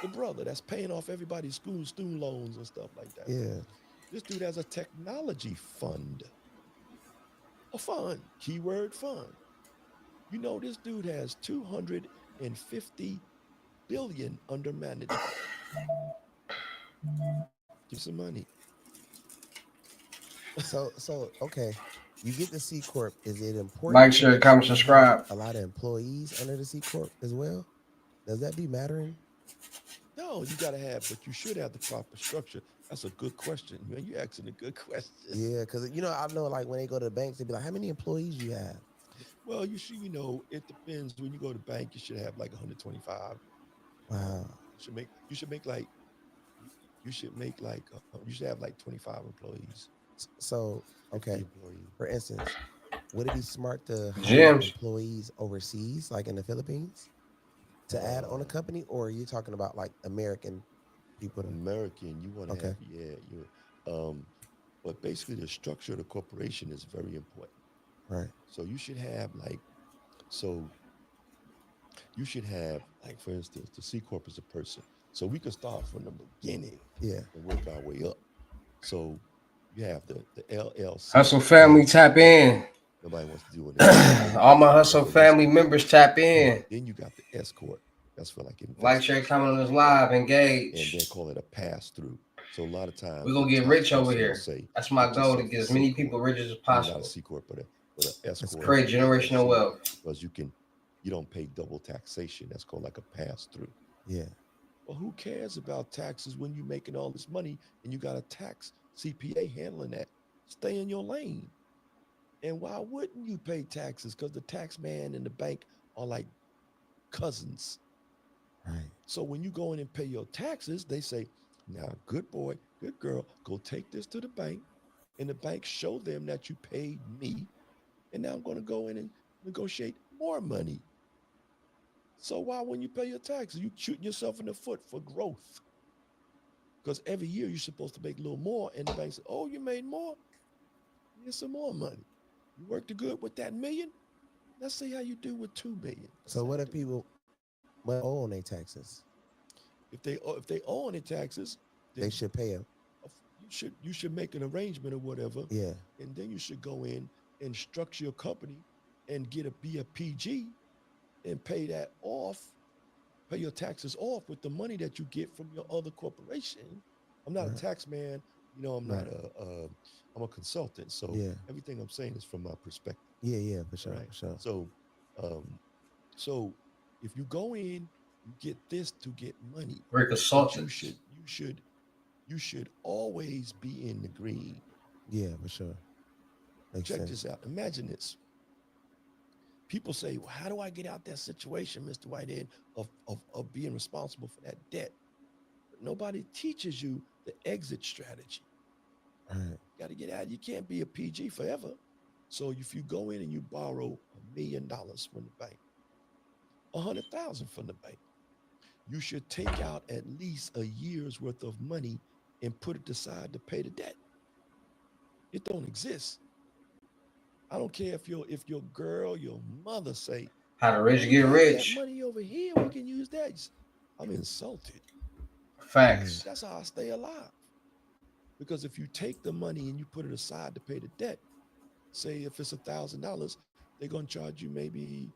the brother that's paying off everybody's student loans and stuff like that. Yeah. This dude has a technology fund. A fund. Keyword fund. You know, this dude has 250 billion under management. Give some money. So okay. You get the C corp. Is it important Like, to share, make sure comment, you have subscribe. a lot of employees under the C corp as well? Does that be mattering? No, you got to have, but you should have the proper structure. That's a good question, man. You're asking a good question. Yeah, because I know like when they go to the banks, they be like, how many employees you have? Well, you should, it depends. When you go to bank, you should have like 125. Wow. You should make like you should make like you should have like 25 employees. So 50 okay, employees. for instance, would it be smart to hire Gems. employees overseas, like in the Philippines, to add on a company, or are you talking about like American people? American, you want to Okay. have, but basically the structure of the corporation is very important. Right. So you should have like, for instance, the C corp is a person. So we could start from the beginning, Yeah. and work our way up. So you have the LLC. Hustle family, tap in. Nobody wants to do it. All my hustle family members, tap in. Then you got the S corp. That's for like Like, share, investments. comment on this live. And they Engage. call it a pass through. So a lot of times We're gonna the get tax rich over person will here. say, That's my put goal, to yourself get a as C many corp. people rich as I mean, not a possible. C corp, but a S corp. Create generational wealth. Because you don't pay double taxation. That's called like a pass through. Yeah. Well, who cares about taxes when you're making all this money and you got a tax CPA handling that? Stay in your lane. And why wouldn't you pay taxes? Because the tax man and the bank are like cousins. Right. So when you go in and pay your taxes, they say, now, good boy, good girl, go take this to the bank, and the bank show them that you paid me, and now I'm going to go in and negotiate more money. So why, when you pay your taxes, you shooting yourself in the foot for growth? Because every year you're supposed to make a little more, and the bank says, oh, you made more? Here's some more money. You worked good with that million? Let's see how you do with 2 million. So what if people owe on their taxes? If they owe on their taxes, They should pay them. you should make an arrangement or whatever. Yeah. And then you should go in and structure your company and be a PG and pay that off, pay your taxes off with the money that you get from your other corporation. I'm not a tax man, I'm not I'm a consultant. So everything I'm saying is from my perspective. Yeah, for sure, right? for sure. So if you go in, you get this to get money. We're But consultants. you should always be in the green. Yeah, for sure. Makes Check sense. this out. Imagine this. People say, well, how do I get out that situation, Mr. Whitehead, of being responsible for that debt? But nobody teaches you the exit strategy. Right. You got to get out. You can't be a PG forever. So if you go in and you borrow $1 million from the bank, 100,000 from the bank, you should take out at least a year's worth of money and put it aside to pay the debt. It don't exist. I don't care if your girl, your mother say, How the rich "Oh, get we got rich. that money over here, we can use that." I'm insulted. Facts. That's how I stay alive. Because if you take the money and you put it aside to pay the debt, say if it's $1,000, they're gonna charge you maybe,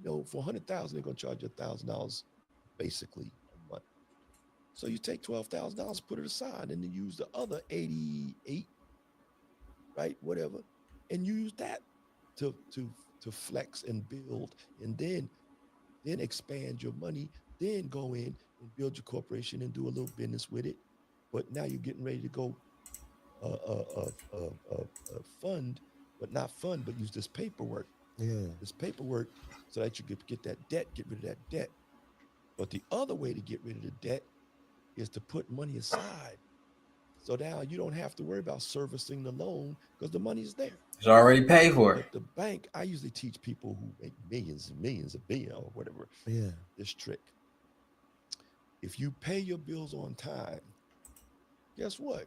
for 100,000, they're gonna charge you $1,000 basically a month. So you take $12,000, put it aside, and then use the other 88, right? Whatever, and use that to flex and build, and then expand your money, then go in and build your corporation and do a little business with it. But now you're getting ready to go fund, but not fund, but use this paperwork. Yeah. This paperwork so that you could get that debt, get rid of that debt. But the other way to get rid of the debt is to put money aside. So now you don't have to worry about servicing the loan because the money is there. It's already paid for. But the bank, I usually teach people who make millions and millions of billion or whatever, this trick. If you pay your bills on time, guess what?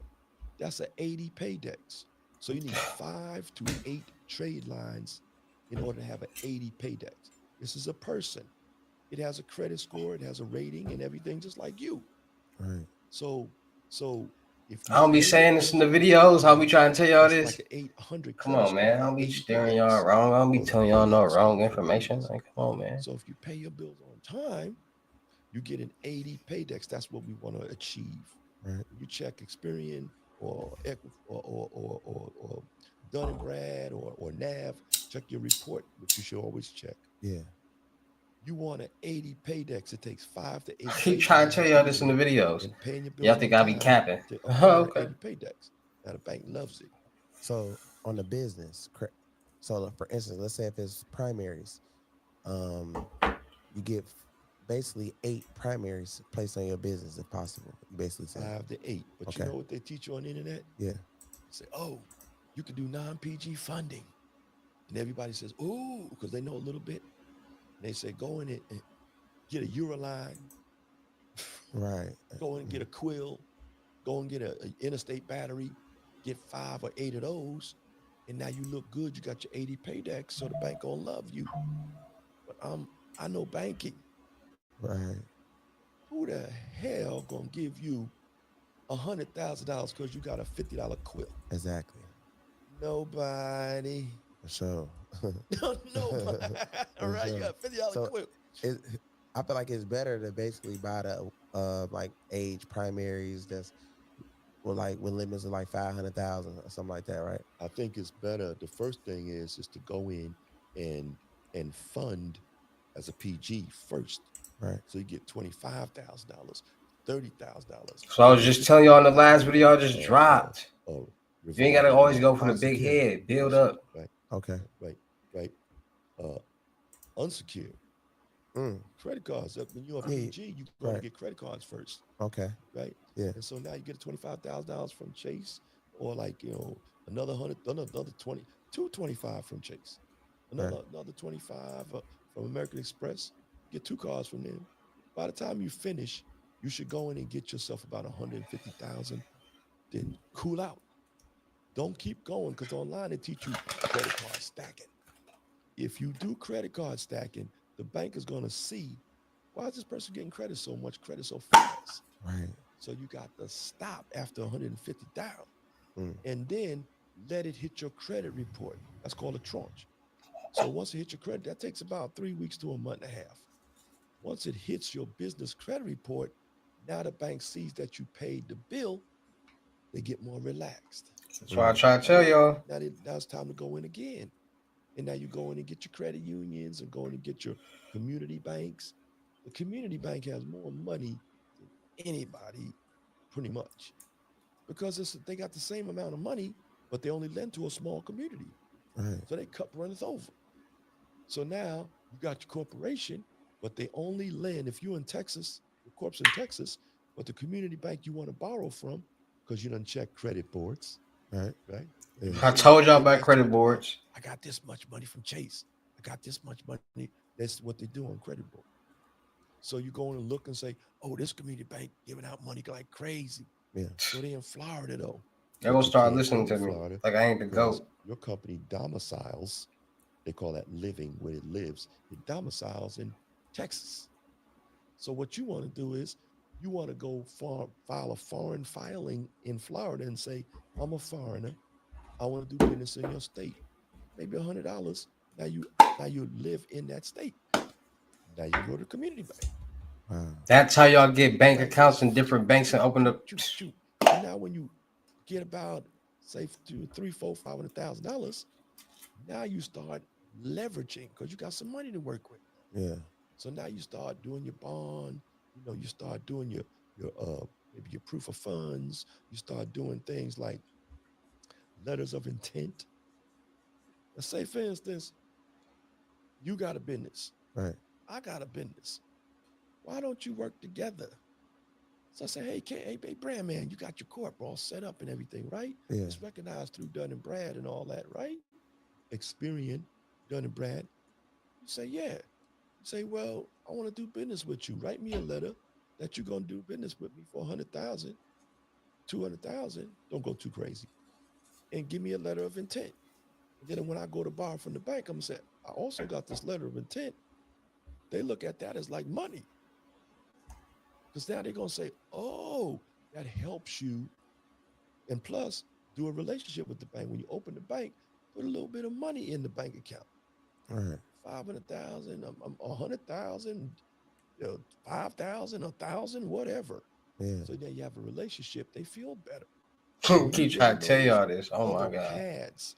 That's an 80 paydex. So you need 5 to 8 trade lines in order to have an 80 paydex. This is a person. It has a credit score, it has a rating and everything just like you. Right. So if you I don't be saying this in the videos. I'll be trying to tell y'all this. Like 800 Come on, man. I don't be steering y'all wrong. I don't be telling y'all no wrong information. Like, come on, man. So if you pay your bills on time, you get an 80 paydex. That's what we want to achieve. Right. You check Experian or Dun & Brad or NAV, check your report, which you should always check. Yeah. You want an 80 paydex. It takes 5 to 8. I keep trying to tell y'all this in the videos. And paying your bills y'all think I be capping. Okay. 80 paydex. Now the bank loves it. So on the business, so for instance, let's say if it's primaries, you get basically 8 primaries placed on your business if possible. You basically say 5 to 8. But you know what they teach you on the internet? Yeah. They say, oh, you can do non-PG funding. And everybody says, ooh, because they know a little bit. And they say, go in and get a Euroline. Right. Go in and get a Quill. Go and get an interstate battery. Get 5 or 8 of those. And now you look good. You got your 80 paydex, so the bank gonna love you. But I know banking. Right. Who the hell gonna give you $100,000 because you got a $50 quill? Exactly. Nobody. For sure. Nobody. All right, you got a $50 quill. I feel like it's better to basically buy the like age primaries that's with limits of like 500,000 or something like that, right? I think it's better. The first thing is to go in and fund as a PG first. Right. So you get $25,000, $30,000. So I was just telling y'all in the last video I just dropped. You ain't gotta always go for the big head. Build up. Right. Okay. Right. Unsecured. Credit cards. When you're a PG, you go to get credit cards first. Okay. Right. Yeah. And so now you get $25,000 from Chase, or another 100, another 20, 225 from Chase, another 25 from American Express. Get 2 cards from them. By the time you finish, you should go in and get yourself about 150,000. Then cool out. Don't keep going, because online they teach you credit card stacking. If you do credit card stacking, the bank is going to see, why is this person getting credit so much, credit so fast? Right. So you got to stop after 150 down Mm. and then let it hit your credit report. That's called a tranche. So once it hits your credit, that takes about 3 weeks to a month and a half. Once it hits your business credit report, now the bank sees that you paid the bill, they get more relaxed. That's why I try to tell y'all. Now it's time to go in again. And now you go in and get your credit unions and go in and get your community banks. The community bank has more money than anybody, pretty much, because they got the same amount of money, but they only lend to a small community. Right. So they cup runneth over. So now you got your corporation, but they only lend, if you're in Texas, your corp's in Texas, but the community bank you want to borrow from, because you done check credit boards, Right. right? Yeah. I told y'all about credit boards. I got this much money from Chase. I got this much money. That's what they do on credit board. So you go in and look and say, oh, this community bank giving out money like crazy. Yeah. So they in Florida though. They're But gonna you start can't listening go to me Florida like I ain't the because goat. your company domiciles, they call that living where it lives. It domiciles in Texas. So what you want to do is you want to go file a foreign filing in Florida and say, I'm a foreigner. I want to do business in your state. Maybe $100. Now you live in that state. Now you go to the community bank. Wow. That's how y'all get bank Bank accounts in different banks and open up. So now when you get about say $300,000, $400,000, $500,000, now you start leveraging because you got some money to work with. Yeah. So now you start doing your bond. You start doing your maybe your proof of funds. You start doing things like letters of intent. Let's say, for instance, you got a business. Right. I got a business. Why don't you work together? So I say, hey, Brand Man, you got your corp all set up and everything, right? Yeah. It's recognized through Dun and Brad and all that, right? Experian, Dun and Brad. You say, yeah. You say, well, I want to do business with you. Write me a letter that you're gonna do business with me for 100,000, 200,000. Don't go too crazy, and give me a letter of intent. And then when I go to borrow from the bank, I'm gonna say, I also got this letter of intent. They look at that as like money. Because now they're going to say, oh, that helps you. And plus, do a relationship with the bank. When you open the bank, put a little bit of money in the bank account. All right. 500,000, 100,000, 5,000, 1,000, whatever. Yeah. So now you have a relationship. They feel better. So when you Keep get trying in to tell those y'all this. Oh my other god. pads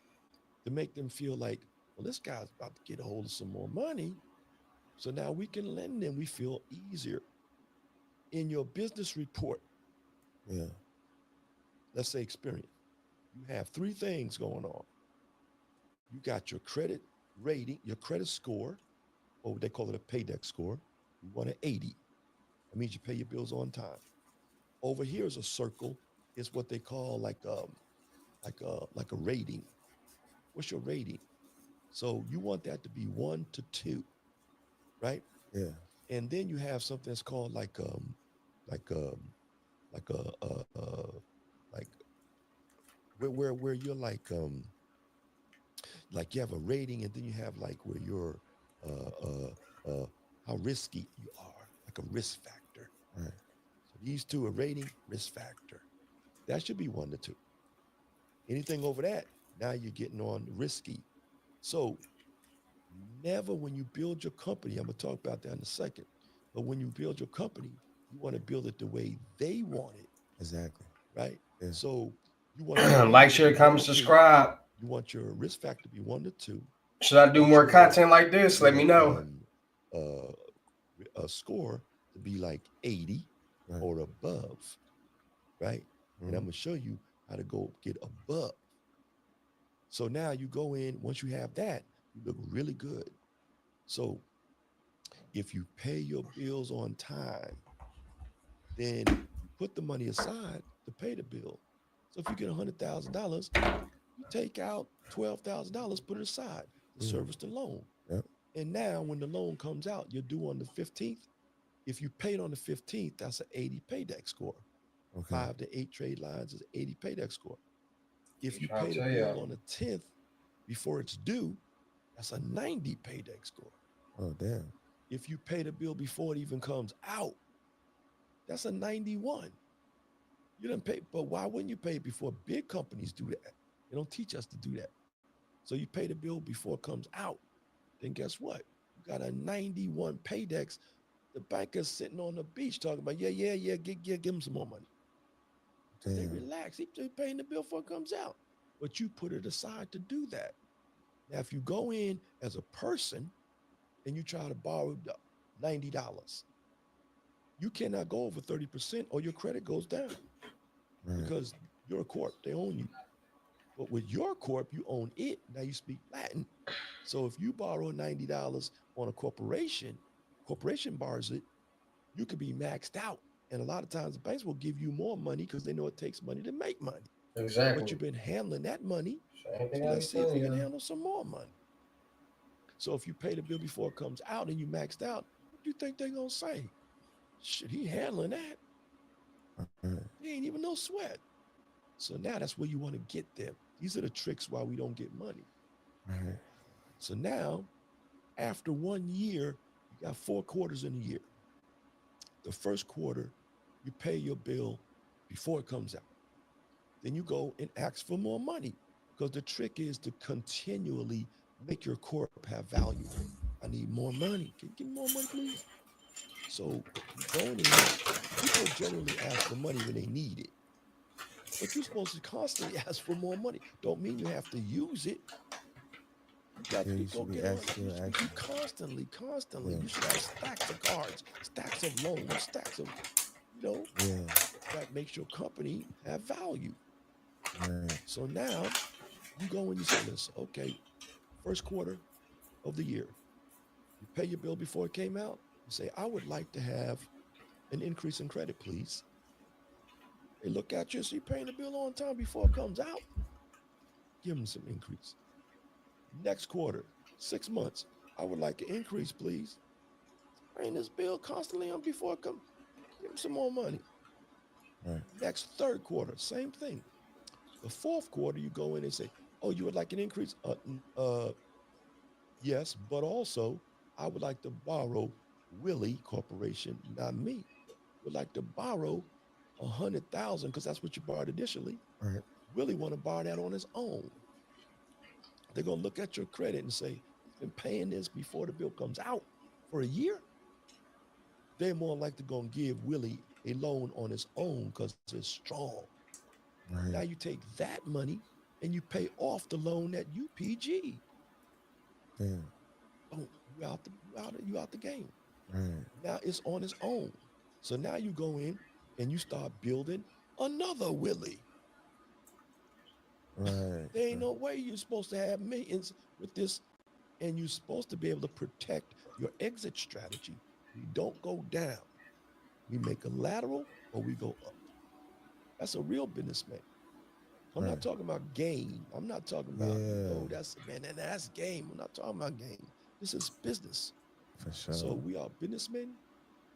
to make them feel like, well, this guy's about to get a hold of some more money. So now we can lend them. We feel easier. In your business report, Yeah. let's say Experian, you have three things going on. You got your credit rating, your credit score, or they call it a paydex score. You want an 80. That means you pay your bills on time. Over here is a circle. It's what they call like a rating. What's your rating? So you want that to be 1 to 2, right? Yeah. And then you have something that's called like like a like where you're like you have a rating, and then you have like where you're how risky you are, like a risk factor. Right. So these two are rating, risk factor. That should be 1 to 2. Anything over that, now you're getting on risky. So never, when you build your company, I'm gonna talk about that in a second, but when you build your company, you want to build it the way they want it, Exactly. right? Yeah. So you want your Like, rating to share, be 1 comment, to 2. subscribe. You want your risk factor to be 1 to 2. Should I You do want more content like this? Let me know. A score to be like 80 Right. or above, right? And I'm Mhm. gonna show you how to go get above. So now you go in, once you have that, you look really good. So if you pay your bills on time, then you put the money aside to pay the bill. So if you get $100,000, you take out $12,000, put it aside to service the loan. Yep. And now when the loan comes out, you're due on the 15th. If you paid on the 15th, that's an 80 paydex score. Okay. 5 to 8 trade lines is 80 paydex score. If you Trying pay to the tell bill y'all. on the 10th before it's due, That's a 90 paydex score. Oh, damn. If you pay the bill before it even comes out, that's a 91. You didn't pay, but why wouldn't you pay before? Big companies do that. They don't teach us to do that. So you pay the bill before it comes out. Then guess what? You got a 91 paydex. The banker's sitting on the beach talking about, give him some more money. So they relax. He's paying the bill before it comes out. But you put it aside to do that. Now, if you go in as a person and you try to borrow $90, you cannot go over 30% or your credit goes down because you're a corp. They own you. But with your corp, you own it. Now you speak Latin. So if you borrow $90 on a corporation borrows it, you could be maxed out. And a lot of times the banks will give you more money because they know it takes money to make money. Exactly. But you've been handling that money. Same thing So let's see if telling you can you. handle some more money. So if you pay the bill before it comes out and you maxed out, what do you think they're going to say? Shit, he handling that. He ain't even no sweat. So now that's where you want to get them. These are the tricks why we don't get money. So now, after 1 year, you got 4 quarters in a year. The first quarter, you pay your bill before it comes out. Then you go and ask for more money because the trick is to continually make your corp have value. I need more money. Can you give me more money, please? So you go in and people generally ask for money when they need it. But you're supposed to constantly ask for more money. Don't mean you have to use it. You got to go get on. You constantly. You should have stacks of cards, stacks of loans, stacks of, that makes your company have value. So now you go and you say this, okay, first quarter of the year, you pay your bill before it came out. You say, I would like to have an increase in credit, please. They look at you, so you're paying the bill on time before it comes out. Give them some increase. Next quarter, 6 months, I would like an increase, please. Paying this bill constantly on before it comes. Give them some more money. Next third quarter, same thing. The fourth quarter, you go in and say, oh, you would like an increase? Yes, but also I would like to borrow Willie Corporation, not me. Would like to borrow 100,000 because that's what you borrowed initially. Willie want to borrow that on his own. They're gonna look at your credit and say, he's been paying this before the bill comes out for a year. They're more likely gonna give Willie a loan on his own because it's strong. Now you take that money and you pay off the loan at UPG. Boom, you out the game. Now it's on its own. So now you go in and you start building another Willie. There ain't no way you're supposed to have millions with this, and you're supposed to be able to protect your exit strategy. We don't go down. We make a lateral or we go up. That's a real businessman. I'm not talking about game. I'm not talking about, that's game. I'm not talking about game. This is business. For sure. So we are businessmen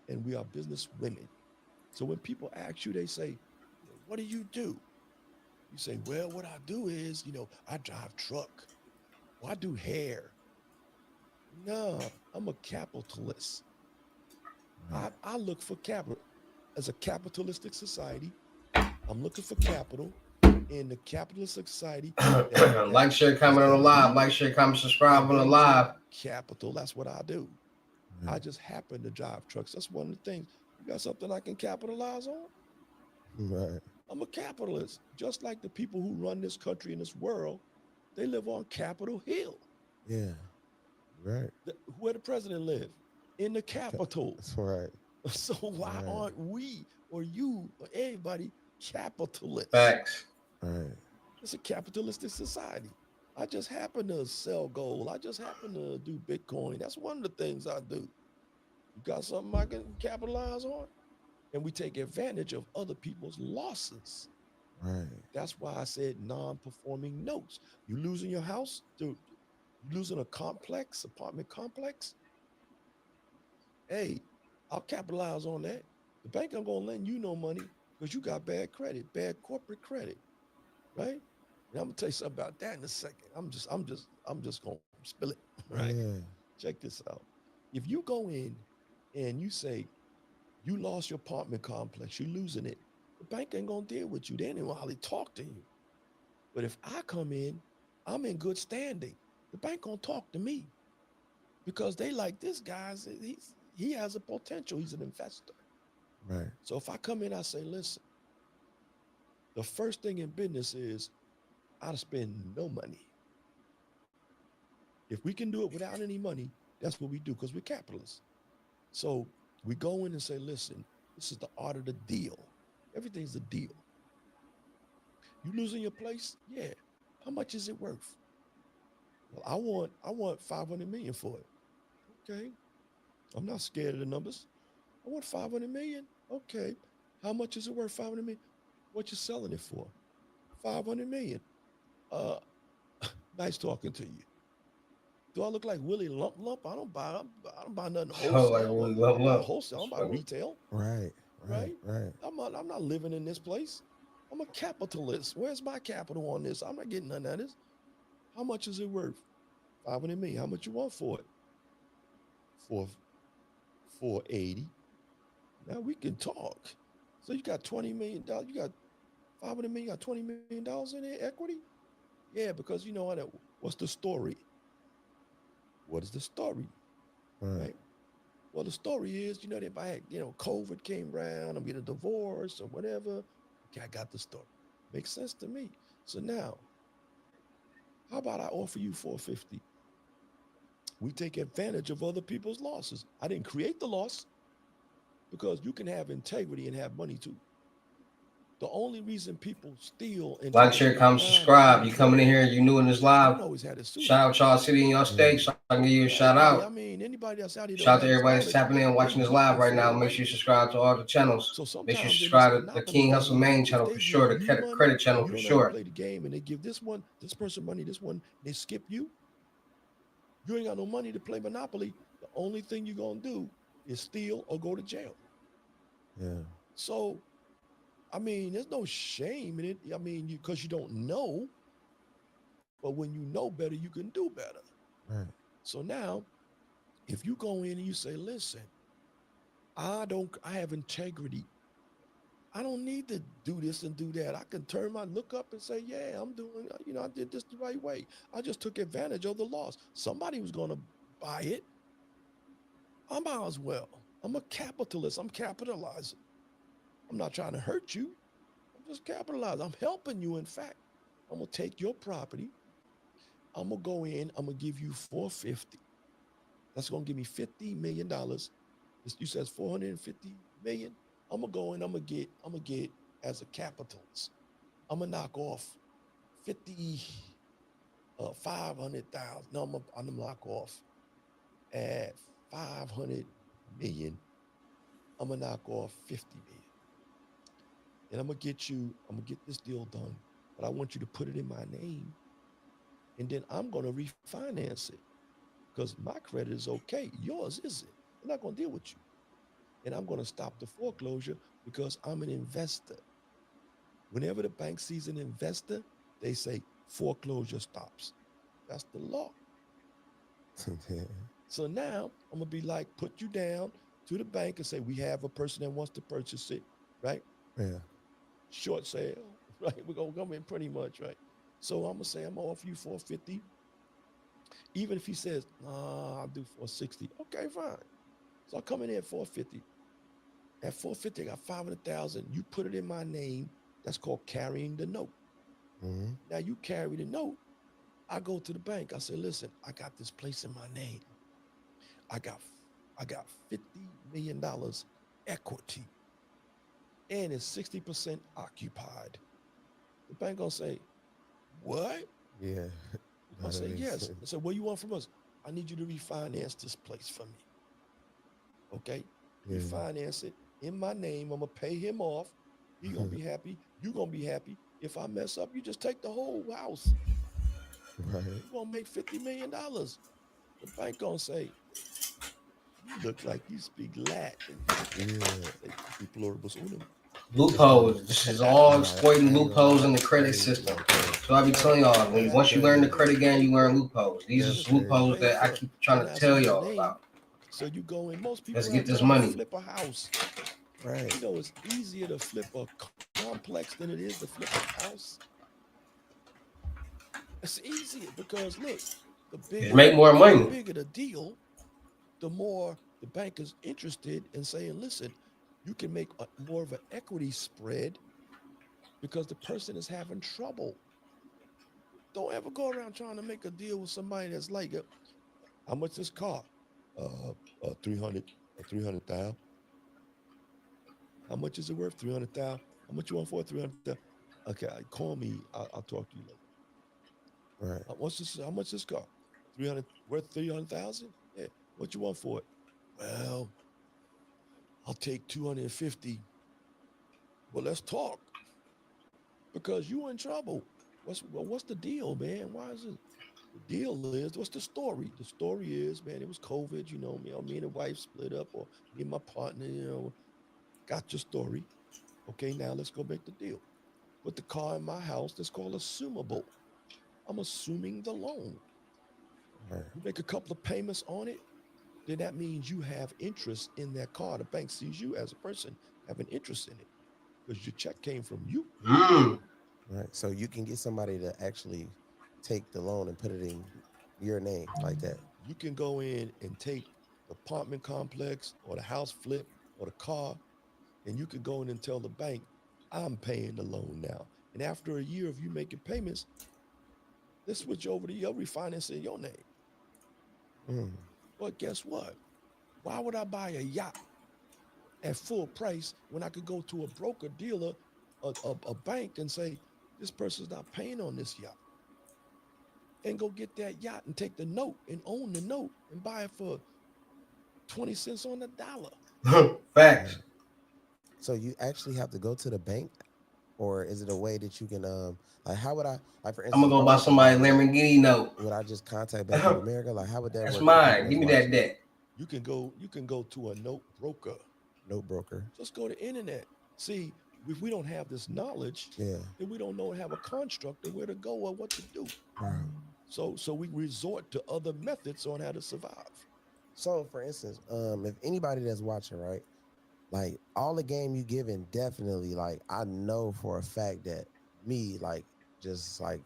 and we are business women. So when people ask you, they say, what do you do? You say, well, what I do is, I drive truck. Or I do hair. No, I'm a capitalist. I look for capital. As a capitalistic society, I'm looking for capital in the capitalistic society. Like, share, comment on the live. Like, share, comment, subscribe on the live. Capital, that's what I do. I just happen to drive trucks. That's one of the things. You got something I can capitalize on? I'm a capitalist. Just like the people who run this country and this world, they live on Capitol Hill. Where the president live? In the Capitol. That's right. So why aren't we or you or anybody capitalists? Facts. It's a capitalistic society. I just happen to sell gold. I just happen to do Bitcoin. That's one of the things I do. You got something I can capitalize on? And we take advantage of other people's losses. That's why I said non-performing notes. You losing your house? Dude, you losing a apartment complex? Hey, I'll capitalize on that. The bank ain't gonna lend you no money because you got bad credit, bad corporate credit, right? And I'm gonna tell you something about that in a second. I'm just gonna spill it, right? Yeah. Check this out. If you go in and you say you lost your apartment complex, you're losing it, the bank ain't gonna deal with you. They ain't gonna hardly talk to you. But if I come in, I'm in good standing. The bank gonna talk to me because they like this guy's. He has a potential. He's an investor. Right. So if I come in, I say, listen, the first thing in business is I spend no money. If we can do it without any money, that's what we do because we're capitalists. So we go in and say, listen, this is the art of the deal. Everything's a deal. You losing your place? Yeah. How much is it worth? Well, I want 500 million for it. Okay. I'm not scared of the numbers. I want 500 million. Okay. How much is it worth? 500 million. What you selling it for? 500 million. Nice talking to you. Do I look like Willie Lump? I don't buy nothing Oh, like wholesale. really I love don't buy love. wholesale. I don't buy retail. Right. Right? Right. I'm not living in this place. I'm a capitalist. Where's my capital on this? I'm not getting none of this. How much is it worth? 500 million. How much you want for it? 480. Now we can talk. So you got $20 million. You got 500 million. You got $20 million in there, equity? Yeah, because you know what? What's the story? What is the story? Right? Well, the story is, that if I had, COVID came around, I'm getting a divorce or whatever. Okay, I got the story. Makes sense to me. So now, how about I offer you 450? We take advantage of other people's losses. I didn't create the loss because you can have integrity and have money too. The only reason people steal and Like, try to share, do comment, crime and subscribe. commit You coming in fraud, here, you new in this they live. don't always have the suit Shout on. out y'all city in your state so I can give you a shout Everybody, out. anybody that's out here that Shout out to has everybody that's knowledge, tapping in, they watching this live looking right now. for it, Make right? sure you subscribe to all the channels. So Make sure you sometimes in this subscribe to the monopoly King Hustle game, main if channel they for give sure, you the money credit channel and you for don't know how to sure. play the game, and they give this person money, this one, they skip you, you ain't got no money to play Monopoly. The only thing you're gonna do is steal or go to jail. Yeah. So, there's no shame in it. Because you don't know, but when you know better, you can do better. Right. So now, if you go in and you say, listen, I have integrity. I don't need to do this and do that. I can turn my look up and say, yeah, I'm doing, I did this the right way. I just took advantage of the loss. Somebody was going to buy it. I might as well. I'm a capitalist. I'm capitalizing. I'm not trying to hurt you. I'm just capitalizing. I'm helping you. In fact, I'm going to take your property. I'm going to go in. I'm going to give you 450. That's going to give me $50 million. You says 450 million. I'm going to go in. I'm going to get as a capitalist. I'm going to knock off 500,000. No, I'm going to knock off at 500 million. I'm going to knock off 50 million. And I'm going to get this deal done, but I want you to put it in my name. And then I'm going to refinance it because my credit is okay. Yours isn't. They're not going to deal with you. And I'm going to stop the foreclosure because I'm an investor. Whenever the bank sees an investor, they say foreclosure stops. That's the law. So now I'm going to be like, put you down to the bank and say, we have a person that wants to purchase it, right? Yeah. Short sale, right? We're going to come in pretty much, right? So I'm going to say, I'm going to offer you 450. Even if he says, I'll do 460. Okay, fine. So I come in at 450. At 450, I got 500,000. You put it in my name. That's called carrying the note. Mm-hmm. Now you carry the note. I go to the bank. I say, listen, I got this place in my name. I got $50 million equity, and it's 60% occupied. The bank gonna say, what? Yeah. I say, yes. I said, what do you want from us? I need you to refinance this place for me. Okay? Yeah. Refinance it in my name. I'm gonna pay him off. He gonna be happy. You gonna be happy. If I mess up, you just take the whole house. Right. You gonna make $50 million. The bank gonna say, you look like you speak Latin. Yeah. Say, pluribus unum. Loopholes. This is all Nah, exploiting I ain't gonna loopholes lie. in the I credit ain't- system. yeah. So I be telling y'all, when That's once you learn the crazy. credit game, you learn loopholes. These That's are crazy. loopholes that I keep trying I'm to asking tell your y'all name. about. So you go in. Most Let's people get have this tried to money. flip a house. Right. You know, it's easier to flip a complex than it is to flip a house. It's easier because look, the Just bigger make more the money. bigger the deal, the more the bank is interested in saying, listen, you can make more of an equity spread because the person is having trouble. Don't ever go around trying to make a deal with somebody that's like, how much this car? 300, 300,000. How much is it worth? 300,000. How much you want for it? 300,000. Okay, call me. I'll talk to you later. Right. How much this car? 300, worth 300,000? Yeah. What you want for it? Well, I'll take 250. Well, let's talk because you in trouble. What's the deal, man? Why is it? The deal is, what's the story? The story is, man, it was COVID. You know, me and the wife split up, or me and my partner. Got your story. Okay, now let's go make the deal. Put the car in my house. That's called assumable. I'm assuming the loan. Right. You make a couple of payments on it, then that means you have interest in that car. The bank sees you as a person having interest in it because your check came from you. Right. So you can get somebody to actually take the loan and put it in your name like that. You can go in and take the apartment complex or the house flip or the car, and you can go in and tell the bank, I'm paying the loan now. And after a year of you making payments, they switch over to your refinance in your name. Mm. But guess what? Why would I buy a yacht at full price when I could go to a broker dealer, a bank, and say, this person's not paying on this yacht? And go get that yacht and take the note and own the note and buy it for 20 cents on the dollar. Facts. Right. So you actually have to go to the bank, or is it a way that you can like how would I like for I'm instance gonna if go I buy want to somebody buy a yacht, Lamborghini note. would I just contact Bank of America? Like how would that That's work for people mine. Give that's me that watching? debt. You can go to a note broker. Note broker. Just go to internet. See, if we don't have this knowledge, Yeah. then we don't know have a construct of where to go or what to do. Right. So we resort to other methods on how to survive. So for instance, if anybody that's watching, right, like all the game you giving, definitely like I know for a fact that me, like just like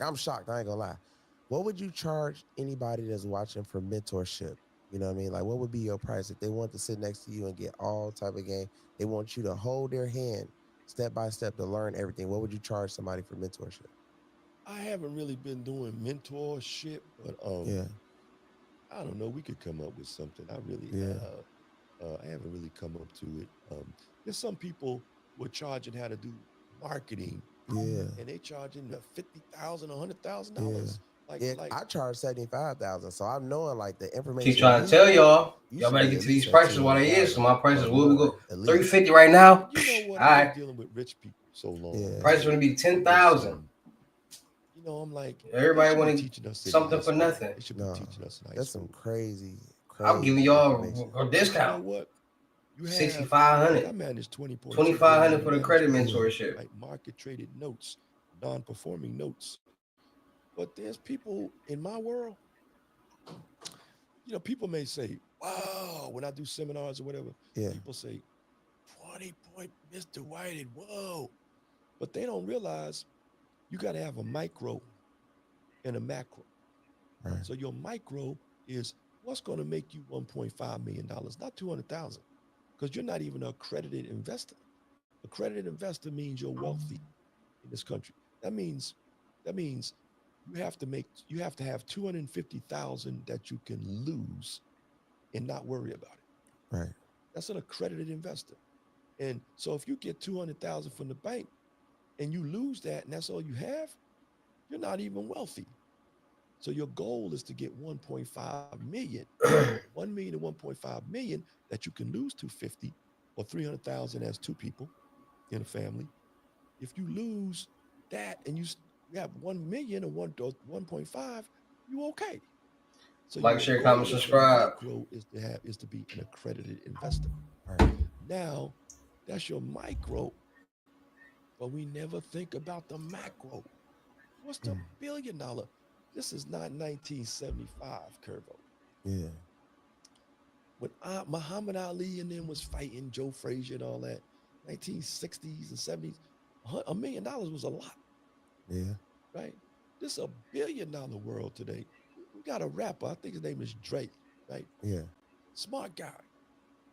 I'm shocked, I ain't gonna lie. What would you charge anybody that's watching for mentorship? You know what I mean? Like what would be your price if they want to sit next to you and get all type of game? They want you to hold their hand step by step to learn everything. What would you charge somebody for mentorship? I haven't really been doing mentorship, but Yeah. I don't know. We could come up with something. Yeah. I haven't really come up to it. There's some people who are charging how to do marketing, Yeah. and they charging $50,000, Yeah. $100,000. Yeah, Like I charge 75,000. So I'm knowing like the Keep information trying to you tell give, y'all. you Y'all should better be get at to these least at prices while they is. So 200,000 my or prices will more, go at least. 350 right now. But you know what? All I've been right. dealing with rich people so long, Yeah. Price man. gonna be I'm just 10,000. I'm like, they Everybody should be wanting teaching us in high something for school. nothing. They should be No, teaching us in high that's some school. crazy, I'm giving crazy y'all information. a But you know discount. what? You have like I 6,500. manage 20.2 2,500 billion in for the credit management, Yeah. mentorship. like market traded notes, non-performing notes. But there's people in my world, people may say, wow, when I do seminars or whatever, Yeah. people say, 20 point Mr. Whited, whoa. But they don't realize you got to have a micro and a macro. Right. So your micro is what's going to make you $1.5 million, not 200,000, because you're not even an accredited investor. Accredited investor means you're wealthy in this country. That means you have to have 250,000 that you can lose and not worry about it. Right. That's an accredited investor. And so if you get 200,000 from the bank and you lose that and that's all you have, you're not even wealthy. So your goal is to get 1.5 million, 1 million to 1.5 million that you can lose 250 or 300,000 as two people in a family. If you lose that and you have 1 million or 1.5, you okay. So Like, your share, comment, goal as the subscribe. micro is to be an accredited investor. Right. Now That's your micro. But we never think about the macro. What's the $1 billion? This is not 1975, Curvo. Yeah. When Muhammad Ali and them was fighting Joe Frazier and all that, 1960s and 70s, $1 million was a lot, Yeah. right? This is $1 billion world today. We got a rapper, I think his name is Drake, right? Yeah. Smart guy.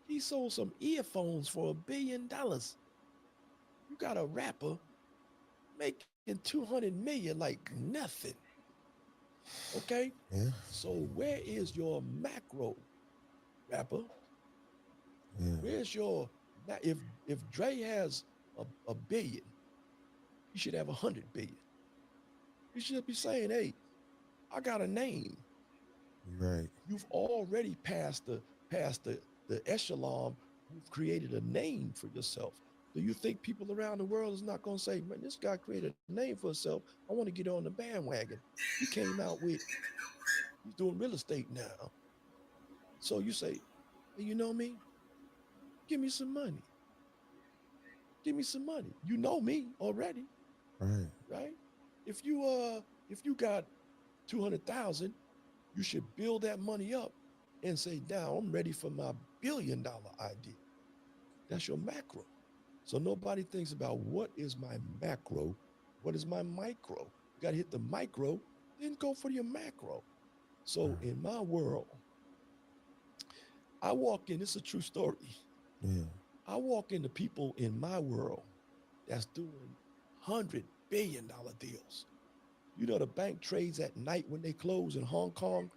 He sold some earphones for $1 billion. You got a rapper making 200 million like nothing. Okay? Yeah. So where is your macro, rapper? Yeah. Where's your if Dre has a billion, you should have 100 billion. You should be saying, hey, I got a name. Right. You've already passed the echelon. You've created a name for yourself. Do you think people around the world is not going to say, man, this guy created a name for himself. I want to get on the bandwagon. He came out with, he's doing real estate now. So you say, hey, you know me? Give me some money. Give me some money. You know me already, Right. right? If you got 200,000, you should build that money up and say, now I'm ready for my $1 billion idea. That's your macro. So nobody thinks about what is my macro, what is my micro. You got to hit the micro, then go for your macro. So in my world, I walk in, this is a true story. Yeah. I walk into people in my world that's doing $100 billion deals. You know, the bank trades at night when they close in Hong Kong.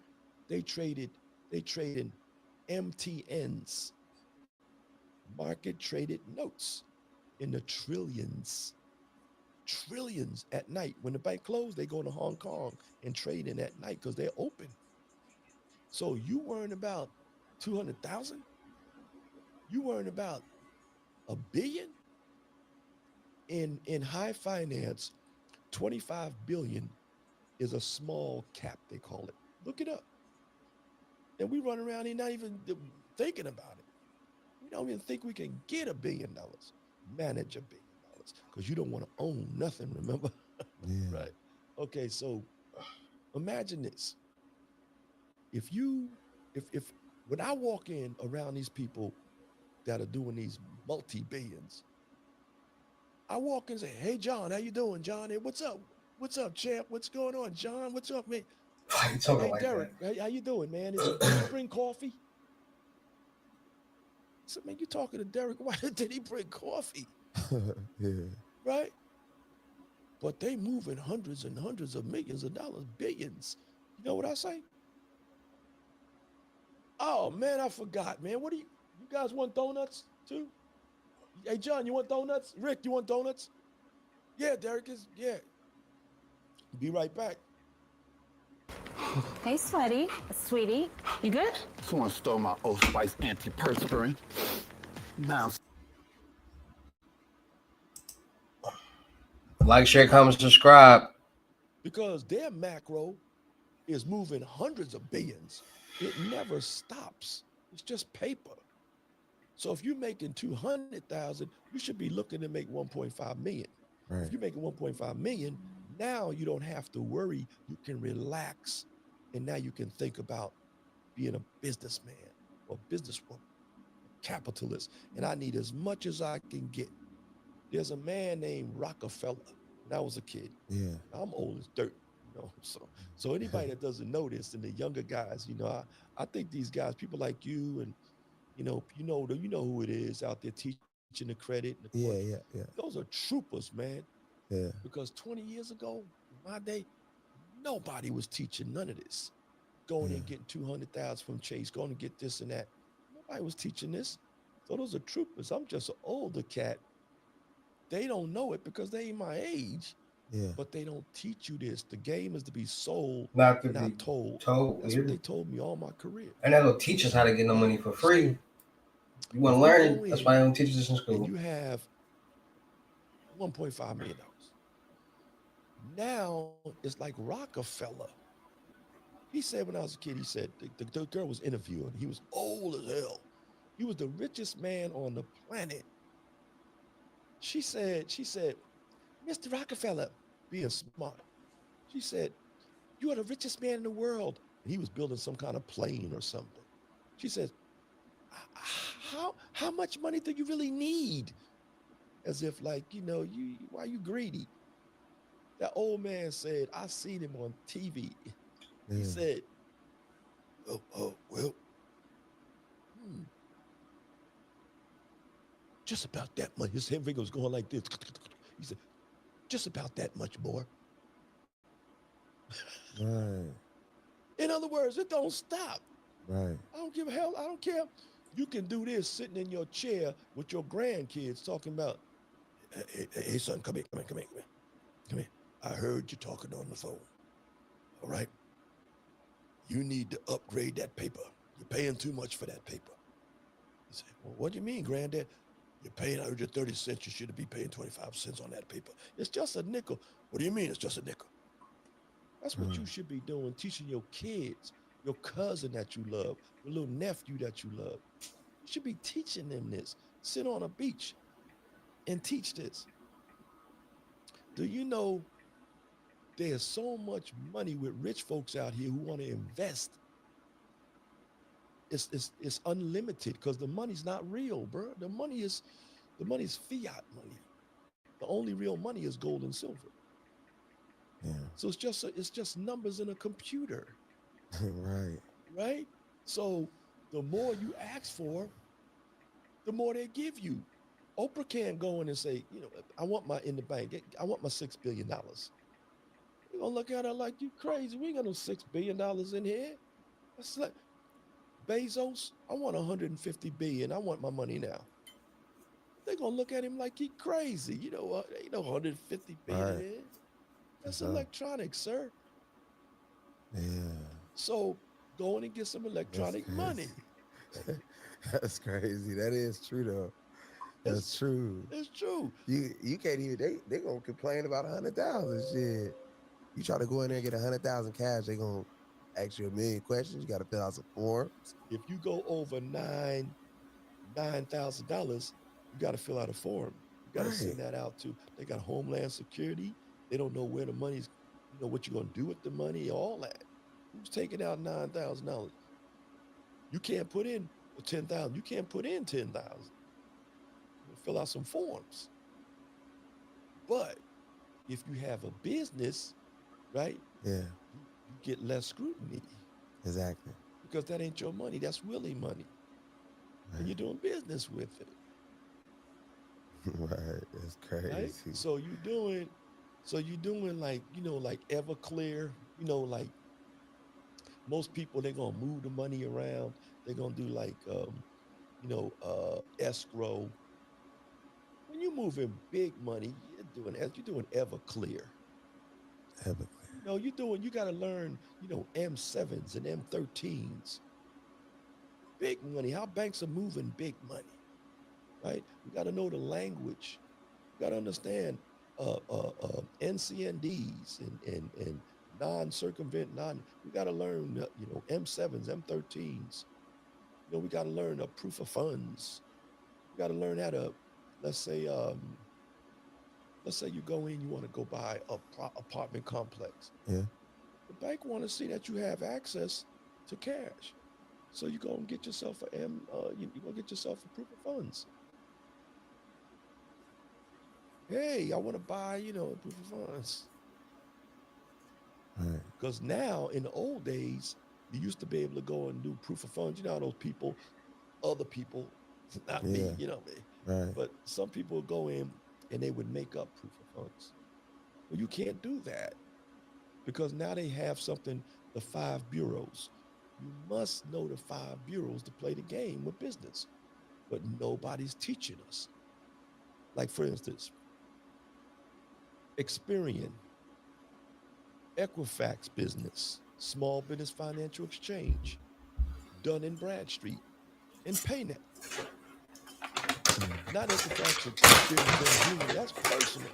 They traded in MTNs, market traded notes, in the trillions at night. When the bank closed, they go to Hong Kong and trade in at night because they're open. So you worrying about 200,000? You worrying about $1 billion? In high finance, 25 billion is a small cap, they call it. Look it up. And we run around here not even thinking about it. We don't even think we can get $1 billion, manage $1 billion, because you don't want to own nothing, remember? Yeah. Right. Okay, so imagine this. If when I walk in around these people that are doing these multi-billions, I walk in and say, hey, John, how you doing, John? Hey, what's up? What's up, champ? What's going on, John? What's up, man? Why you talking Hey, like Derek, that? how you doing, man? Did you bring coffee? I said, man, you talking to Derek? Why did he bring coffee? Yeah. Right? But they moving hundreds and hundreds of millions of dollars, billions. You know what I say? Oh, man, I forgot, man. What do you guys want donuts too? Hey, John, you want donuts? Rick, you want donuts? Yeah, Derek is, yeah. Be right back. Hey, sweetie, you good? Someone stole my Old Spice antiperspirant. Now, Like, share, comment, subscribe. Because their macro is moving hundreds of billions. It never stops. It's just paper. So if you're making 200,000, you should be looking to make 1.5 million. Right. If you're making 1.5 million, now you don't have to worry. You can relax. And now you can think about being a businessman or businesswoman, a capitalist. And I need as much as I can get. There's a man named Rockefeller when I was a kid. Yeah. I'm old as dirt, you know. So anybody that doesn't know this, and the younger guys, you know, I think these guys, people like you, and you know who it is out there teaching the credit and the course. Yeah. Those are troopers, man. Yeah. Because 20 years ago, in my day, nobody was teaching none of this. Going and getting 200,000 from Chase, going to get this and that. Nobody was teaching this. So those are troopers. I'm just an older cat. They don't know it because they ain't my age. Yeah. But they don't teach you this. The game is to be sold, Not to not be told. told. That's what they told me all my career. And they don't teach us how to get no money for free. You want to If you learn go it? That's in why they don't teach us this in and school. you have $1.5 million. Now it's like Rockefeller. He said when I was a kid, he said, the girl was interviewing. He was old as hell. He was the richest man on the planet She said, Mr. Rockefeller, being smart. She said, you are the richest man in the world. And he was building some kind of plane or something. She said, how much money do you really need? As if like, why you greedy? That old man said, I seen him on TV. He said, well, just about that much. His hand finger was going like this. He said, just about that much more. Right. In other words, it don't stop. Right. I don't give a hell. I don't care. You can do this sitting in your chair with your grandkids talking about, hey son, come here. I heard you talking on the phone. All right. You need to upgrade that paper. You're paying too much for that paper. He said, well, what do you mean, Granddad? You're paying 130 cents. You should be paying 25 cents on that paper. It's just a nickel. What do you mean it's just a nickel? That's what you should be doing, teaching your kids, your cousin that you love, your little nephew that you love. You should be teaching them this. Sit on a beach and teach this. Do you know there's so much money with rich folks out here who want to invest? It's unlimited because the money's not real, bro. The money is fiat money. The only real money is gold and silver. Yeah. So it's just numbers in a computer. Right. Right? So the more you ask for, the more they give you. Oprah can't go in and say, I want my $6 billion. You're gonna look at her like you crazy. We ain't got no $6 billion in here. That's like Bezos, I want 150 billion. I want my money now. They're gonna look at him like he crazy. You know what? Ain't no 150 billion in here. That's electronics, sir. Yeah. So go in and get some electronic money. That's crazy. That is true though. That's true. It's true. You can't even they gonna complain about 100,000 shit. You try to go in there and get 100,000 cash, they gonna ask you a million questions. You gotta fill out some forms. If you go over $9,000, you gotta fill out a form. You gotta send that out to, they got Homeland Security. They don't know where the money's, what you're gonna do with the money, all that. Who's taking out $9,000? You can't put in 10,000. You can't put in 10,000. Fill out some forms. But if you have a business, right? Yeah. You get less scrutiny. Exactly. Because that ain't your money. That's Willie money. Right. And you're doing business with it. Right. That's crazy. Right? So you're doing like, like Everclear, like most people, they're gonna move the money around. They're gonna do like escrow. When you're moving big money, you're doing Everclear. Everclear. You gotta learn, M7s and M13s. Big money, how banks are moving big money, right? You gotta know the language. You gotta understand NCNDs and non-circumvent, we gotta learn, M7s, M13s. We gotta learn a proof of funds. We gotta learn how to, let's say you go in, you want to go buy a apartment complex. Yeah. The bank want to see that you have access to cash. So you go and get yourself you go get yourself a proof of funds. Hey, I want to buy, a proof of funds. Right. Because now, in the old days, you used to be able to go and do proof of funds. You know how those people, other people, not me, me. Right. But some people would go in and they would make up proof of funds. Well, you can't do that because now they have something, the 5 bureaus. You must know the 5 bureaus to play the game with business, but nobody's teaching us. Like, for instance, Experian, Equifax Business, Small Business Financial Exchange, Dun & Bradstreet, and PayNet. Not Equifax, Experian, that's personal.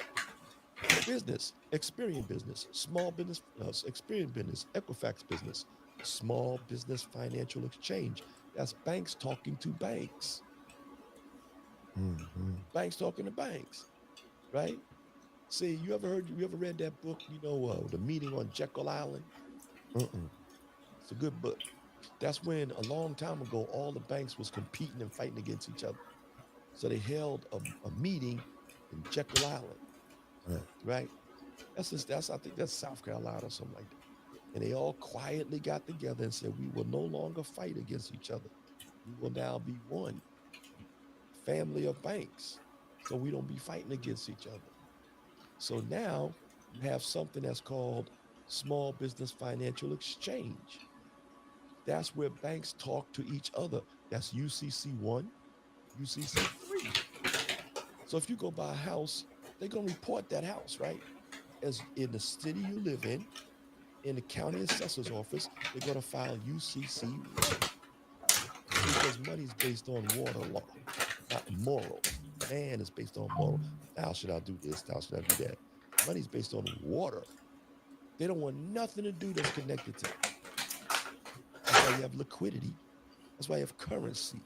Business, Experian Business, Small Business, Experian Business, Equifax Business, Small Business Financial Exchange. That's banks talking to banks. Mm-hmm. Banks talking to banks. right? See, you ever read that book, The Meeting on Jekyll Island? Mm-mm. It's a good book. That's when a long time ago, all the banks was competing and fighting against each other. So they held a meeting in Jekyll Island, Right. right? I think that's South Carolina or something like that. And they all quietly got together and said, we will no longer fight against each other. We will now be one family of banks. So we don't be fighting against each other. So now you have something that's called small business financial exchange. That's where banks talk to each other. That's UCC1, UCC3. So if you go buy a house, they're going to report that house, right? As in the city you live in the county assessor's office, they're going to file UCC1. See, because money is based on water law, not morals. Man is based on moral. Thou should I do this, thou should I do that. Money is based on water. They don't want nothing to do that's connected to that. That's why you have liquidity. That's why you have currency,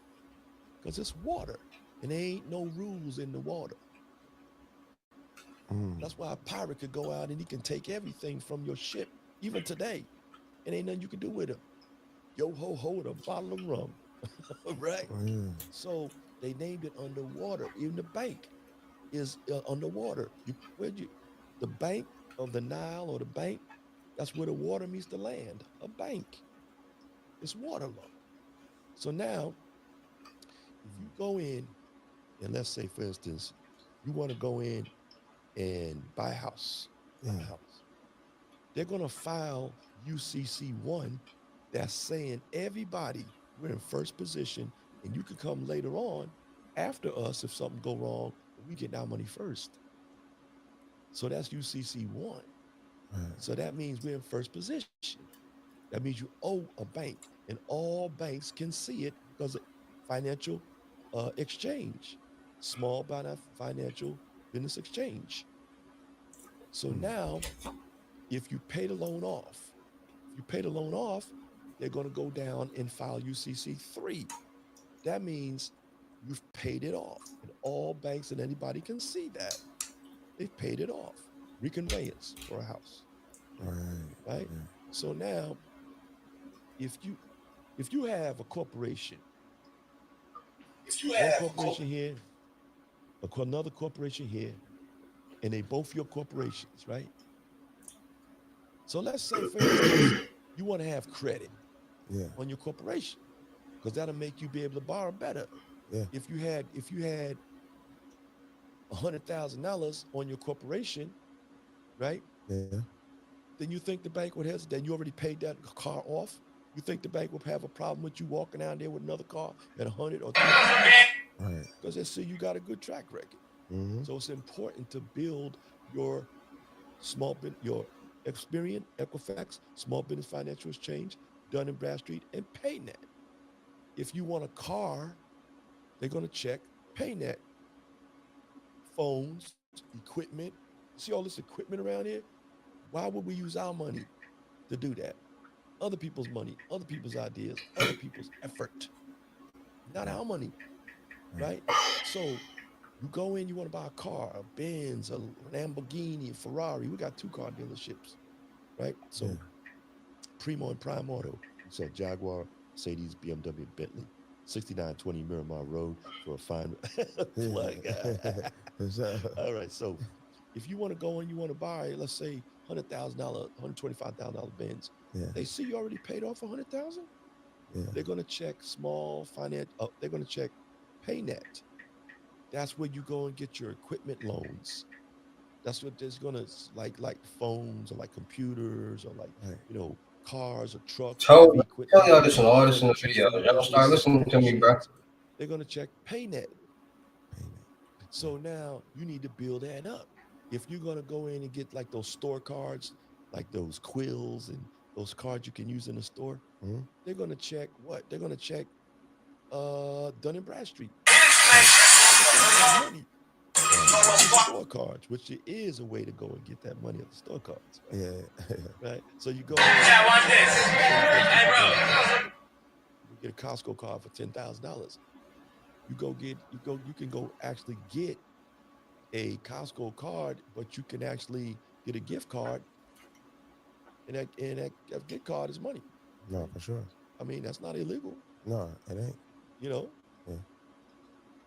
because it's water. And there ain't no rules in the water. That's why a pirate could go out and he can take everything from your ship, even today, and ain't nothing you can do with him. Yo ho ho with a bottle of rum, right? Oh, yeah. So they named it underwater. Even the bank is underwater. The bank of the Nile or the bank, that's where the water meets the land. A bank. It's water law. So now, if you go in and let's say, for instance, you want to go in and buy a house, Yeah. they're going to file UCC1 that's saying everybody, we're in first position, and you can come later on after us if something go wrong, but we get our money first. So that's UCC1. Right. So that means we're in first position. That means you owe a bank, and all banks can see it because of financial exchange, small financial business exchange. So now, if you pay the loan off, they're going to go down and file UCC3. That means you've paid it off, and all banks and anybody can see that they've paid it off. Reconveyance for a house, right? Yeah. So now, if you have a corporation, one corporation here, another corporation here, and they both your corporations, right? So let's say, for instance, you want to have credit Yeah. on your corporation because that'll make you be able to borrow better. Yeah. If you had $100,000 on your corporation, right? Yeah. Then you think the bank would hesitate? You already paid that car off. You think the bank would have a problem with you walking out there with another car at 100 or 200? Right. Because they see you got a good track record. Mm-hmm. So it's important to build your your Experian, Equifax, Small Business Financial Exchange, Dun & Bradstreet, and PayNet. If you want a car, they're going to check PayNet. Phones, equipment. See all this equipment around here? Why would we use our money to do that? Other people's money, other people's ideas, other people's effort. Not our money, right? So you go in, you want to buy a car, a Benz, a Lamborghini, a Ferrari. We got 2 car dealerships, right? So Primo and Prime Auto. We sell Jaguar, Mercedes, BMW, Bentley. 6920 Miramar Road for a fine plug. All right, so if you want to go and you want to buy, let's say $100,000, $125,000 Benz, they see you already paid off $100,000. They're going to check small finance. They're going to check PayNet. That's where you go and get your equipment loans. That's what there's going to like phones or like computers or like cars or trucks. Tell Equipment. y'all this and all this in the video. Y'all don't start listening to me, bro. They're going to check PayNet. So now you need to build that up. If you're going to go in and get like those store cards, like those quills and those cards you can use in the store, they're going to check what? They're going to check Dun & Bradstreet. Money. Store cards, which is a way to go and get that money at the store cards. Right? Yeah. Right. So you go. You get a Costco card for $10,000. You can go actually get a Costco card, but you can actually get a gift card, and that gift card is money. No, for sure. I mean, that's not illegal. No, it ain't. You know, Yeah.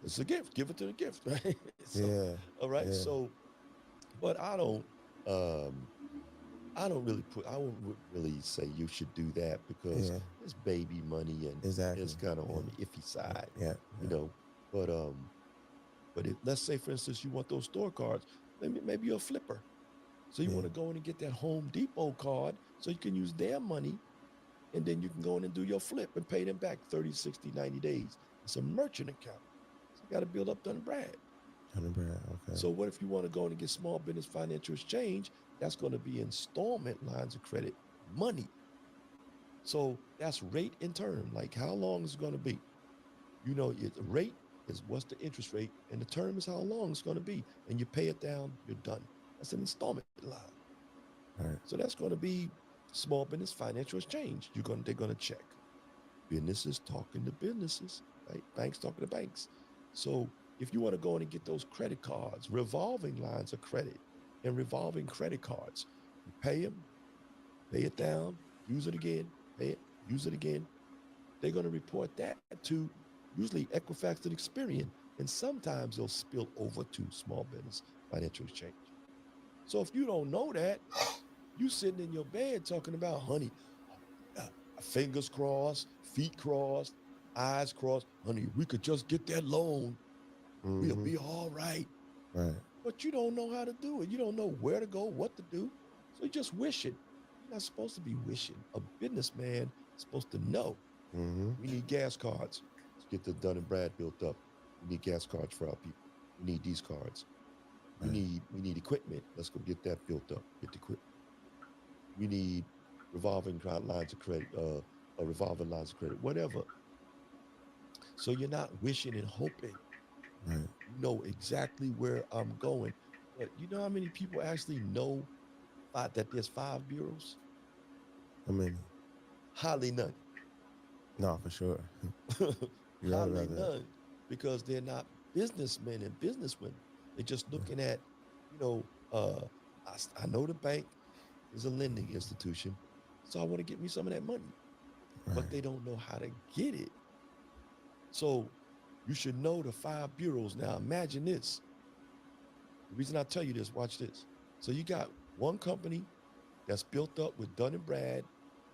it's a gift. Give it to the gift, right? So, Yeah. all right. Yeah. So, but um, I wouldn't really say you should do that because Yeah. it's baby money and Exactly. it's kind of on Yeah. the iffy side, Yeah. you know. But if, let's say, for instance, you want those store cards, maybe you're a flipper. So you Yeah. want to go in and get that Home Depot card so you can use their money, and then you can go in and do your flip and pay them back 30, 60, 90 days. It's a merchant account. So you got to build up Dun& Brad. Okay. So what if you want to go in and get small business financial exchange? That's going to be installment lines of credit money. So that's rate and term. Like how long is it going to be? You know, the rate is what's the interest rate, and the term is how long it's going to be. And you pay it down, you're done. That's an installment line. All right. So that's going to be small business financial exchange. They're going to check. Businesses talking to businesses, right? Banks talking to banks. So if you want to go in and get those credit cards, revolving lines of credit and revolving credit cards, you pay them, pay it down, use it again, pay it, use it again. They're going to report that to usually Equifax and Experian, and sometimes they'll spill over to small business financial exchange. So if you don't know that, you sitting in your bed talking about, honey, fingers crossed, feet crossed, eyes crossed, honey, we could just get that loan. We'll be all right. Right. But you don't know how to do it. You don't know where to go, what to do. So you just wish it. You're not supposed to be wishing. A businessman is supposed to know. We need gas cards to get the Dun & Brad built up. We need gas cards for our people. We need these cards. We need equipment. Let's go get that built up. Get the equipment. We need revolving lines of credit, revolving lines of credit, whatever. So you're not wishing and hoping. Right. You know exactly where I'm going. But you know how many people actually know that there's 5 bureaus? How many? Hardly none. No, for sure. You're right Hardly about that. none, because they're not businessmen and businesswomen. They're just looking at, you know, I know the bank is a lending institution, so I want to get me some of that money. Right. But they don't know how to get it. So you should know the 5 bureaus. Now imagine this. The reason I tell you this, watch this. So you got one company that's built up with Dun & Brad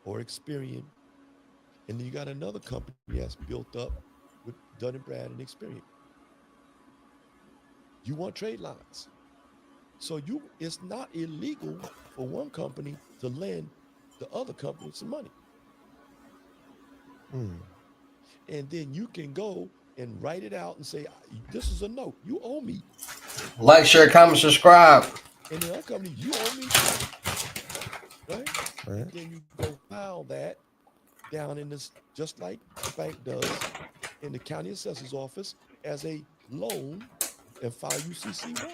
or Experian, and then you got another company that's built up with Dun & Brad and Experian. You want trade lines. So it's not illegal for one company to lend the other company some money. And then you can go and write it out and say, this is a note. You owe me. Like, share, comment, subscribe. And the other company, you owe me. Right? And then you go file that down in this, just like the bank does, in the county assessor's office as a loan, and file UCC1.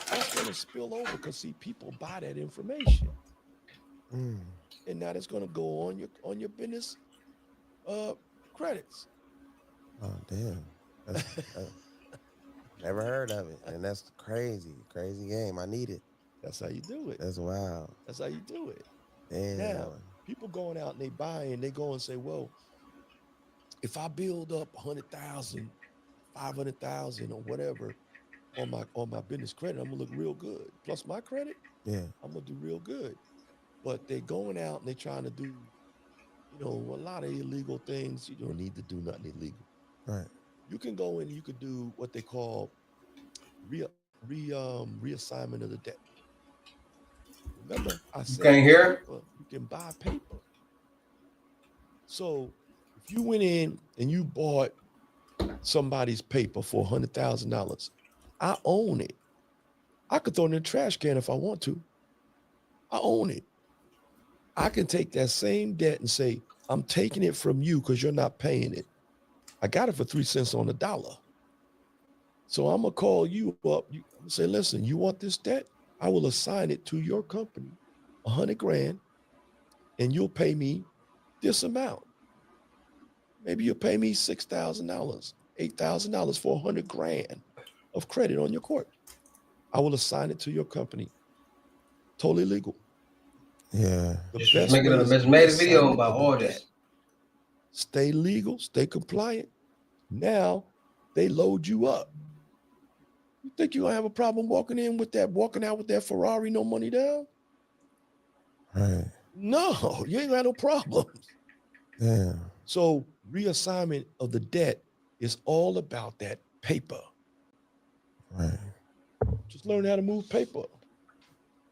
That's going to spill over because, see, people buy that information. And now that's going to go on your business credits. Oh, damn. Never heard of it. And that's crazy game. I need it. That's how you do it. That's wild. That's how you do it. Damn. Now, people going out and they buy and they go and say, well, if I build up 100,000, 500,000 or whatever on my business credit, I'm gonna look real good. Plus my credit, I'm gonna do real good. But they're going out and they're trying to do, you know, a lot of illegal things. You don't need to do nothing illegal. Right. You can go in and you could do what they call reassignment of the debt. Remember, I said can't hear? paper, you can buy paper. So if you went in and you bought somebody's paper for $100,000, I own it. I could throw it in the trash can if I want to. I own it. I can take that same debt and say, I'm taking it from you because you're not paying it. I got it for 3 cents on the dollar. So I'm going to call you up. I'm going to say, listen, you want this debt? I will assign it to your company, $100,000, and you'll pay me this amount. Maybe you'll pay me $6,000, $8,000 for $100,000 of credit on your court. I will assign it to your company. Totally legal. Yeah. The Just best making way a is made a video reassignment about of the all debt. this. Stay legal, stay compliant. Now they load you up. You think you're gonna have a problem walking out with that Ferrari, no money down? Right. No, you ain't got no problems. Yeah. So reassignment of the debt is all about that paper. Right. Just learn how to move paper.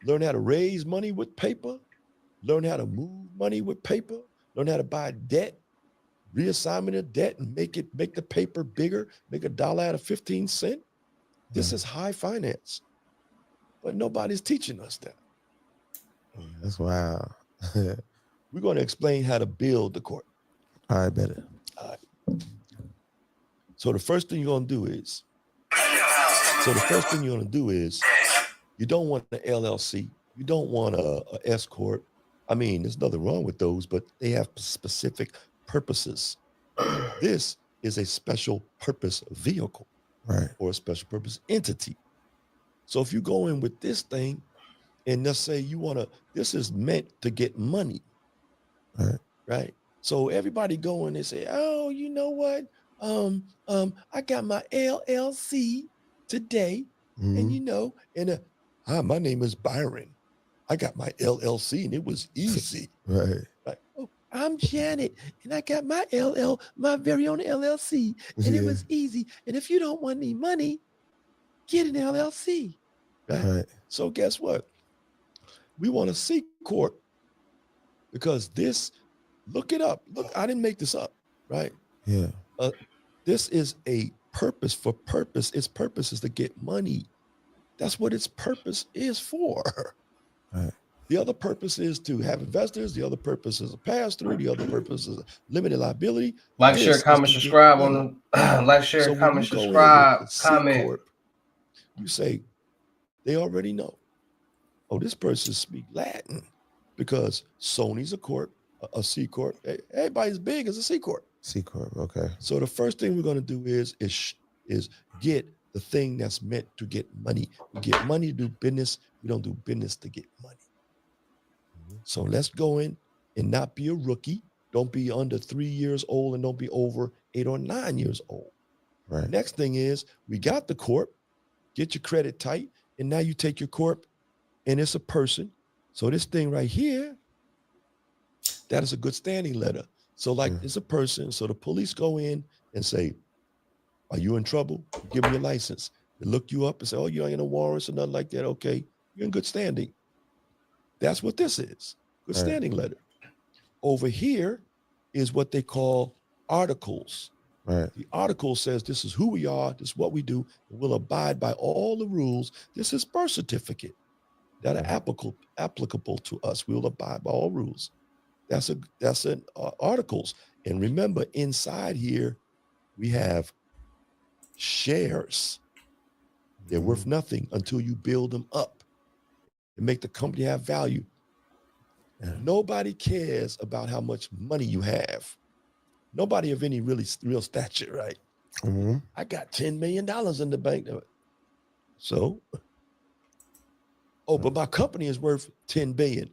Learn how to raise money with paper. Learn how to move money with paper. Learn how to buy debt, reassignment of debt, and make the paper bigger, make $1 out of 15 cents. This is high finance. But nobody's teaching us that. That's wild. We're going to explain how to build the court. All right, better. All right. So the first thing you're going to do is, you don't want an LLC. You don't want a S corp. I mean, there's nothing wrong with those, but they have specific purposes. This is a special purpose vehicle, right, or a special purpose entity. So if you go in with this thing, and let's say this is meant to get money, right? So everybody go in and say, oh, you know what? I got my LLC today, and hi, my name is Byron. I got my LLC and it was easy. Right. Like, oh, I'm Janet and I got my my very own LLC and it was easy. And if you don't want any money, get an LLC. Right? So guess what? We want a C corp because look it up. Look, I didn't make this up, right? Yeah. This is a purpose for purpose. Its purpose is to get money. That's what its purpose is for. Right. The other purpose is to have investors. The other purpose is a pass-through. The other purpose is a limited liability. Like, share, comment, subscribe on the like, share, comment, subscribe, comment. Corp, you say, they already know. Oh, this person speaks Latin because Sony's a corp, a C corp. Everybody's big as a C corp. C corp, okay. So the first thing we're going to do is get the thing that's meant to get money. We get money to do business. We don't do business to get money. So let's go in and not be a rookie. Don't be under 3 years old and don't be over 8 or 9 years old. Right. Next thing is we got the corp, get your credit tight, and now you take your corp and it's a person. So this thing right here, that is a good standing letter. So like it's a person. So the police go in and say, are you in trouble? Give me your license. They look you up and say, oh, you ain't no warrants or nothing like that. Okay, you're in good standing. That's what this is. Good standing letter. Over here is what they call articles. Right. The article says this is who we are, this is what we do, and we'll abide by all the rules. This is birth certificate that are applicable to us. We'll abide by all rules. That's an articles. And remember, inside here, we have shares. They're worth nothing until you build them up and make the company have value. Nobody cares about how much money you have. Nobody of any real stature, right? I got $10 million in the bank. So, but my company is worth $10 billion.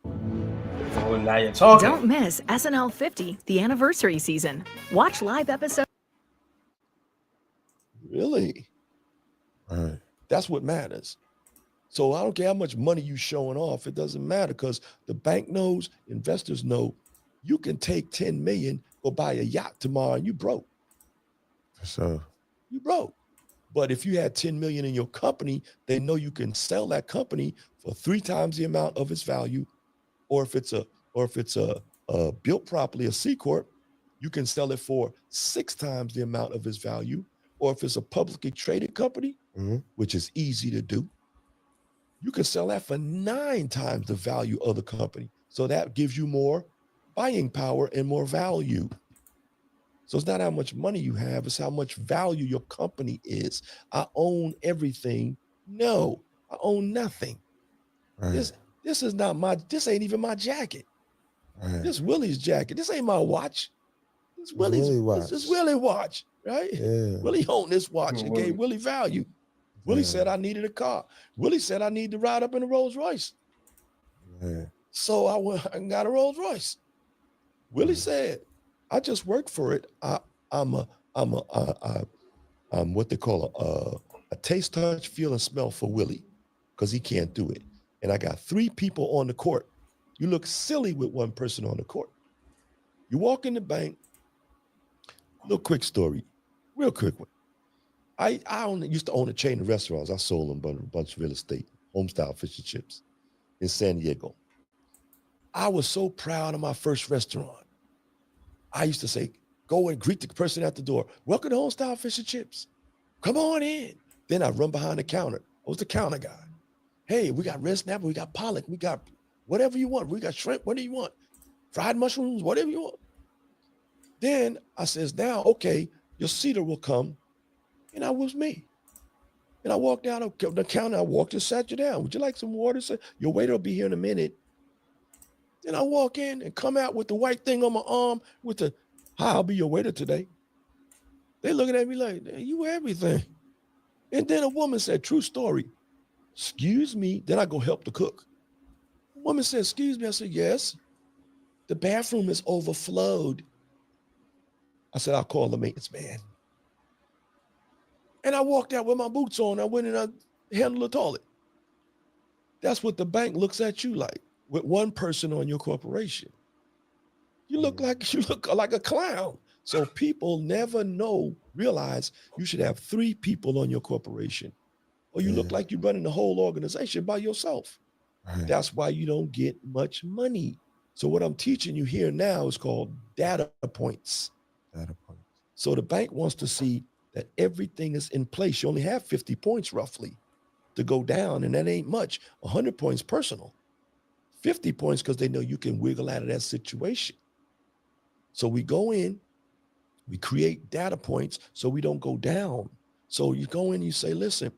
Oh, now you're talking. Don't miss SNL 50, the anniversary season. Watch live episodes. Really? Right. That's what matters. So I don't care how much money you showing off. It doesn't matter because the bank knows, investors know, you can take 10 million, go buy a yacht tomorrow and you broke. So you broke. But if you had 10 million in your company, they know you can sell that company for 3 times the amount of its value. Or if it's a built properly, a C corp, you can sell it for 6 times the amount of its value. Or if it's a publicly traded company, which is easy to do, you can sell that for 9 times the value of the company. So that gives you more buying power and more value. So it's not how much money you have, it's how much value your company is. I own everything. No, I own nothing. right. This ain't even my jacket. Right. This Willie's jacket. This ain't my watch. This Willie Willie's watch. This Willie watch, right? Yeah. Willie owned this watch and gave Willie value. Willie Yeah. said I needed a car. Willie said I need to ride up in a Rolls Royce. Yeah. So I went and got a Rolls Royce. Willie said, I just work for it. I'm what they call a taste, touch, feel, and smell for Willie, because he can't do it. And I got 3 people on the court. You look silly with 1 person on the court. You walk in the bank. Little quick story, real quick one. I used to own a chain of restaurants. I sold them a bunch of real estate, homestyle fish and chips in San Diego. I was so proud of my first restaurant. I used to say, go and greet the person at the door. Welcome to Homestyle Fish and Chips. Come on in. Then I run behind the counter. I was the counter guy. Hey, we got red snapper, we got pollock, we got whatever you want. We got shrimp, what do you want? Fried mushrooms, whatever you want. Then I says, now, okay, your seater will come. And that was me. And I walked out of the counter, I walked and sat you down. Would you like some water? Sir? Your waiter will be here in a minute. Then I walk in and come out with the white thing on my arm with the, hi, I'll be your waiter today. They looking at me like, you everything. And then a woman said, true story, excuse me. Then I go help the cook. The woman said, excuse me. I said, yes. The bathroom is overflowed. I said, I'll call the maintenance man. And I walked out with my boots on. I went and I handled the toilet. That's what the bank looks at you like, with 1 person on your corporation. You look like a clown. So people never realize you should have 3 people on your corporation, or you look like you're running the whole organization by yourself. Right. That's why you don't get much money. So what I'm teaching you here now is called data points. Data points. So the bank wants to see that everything is in place. You only have 50 points roughly to go down, and that ain't much. 100 points personal, 50 points because they know you can wiggle out of that situation. So we go in, we create data points so we don't go down. So you go in, you say, listen,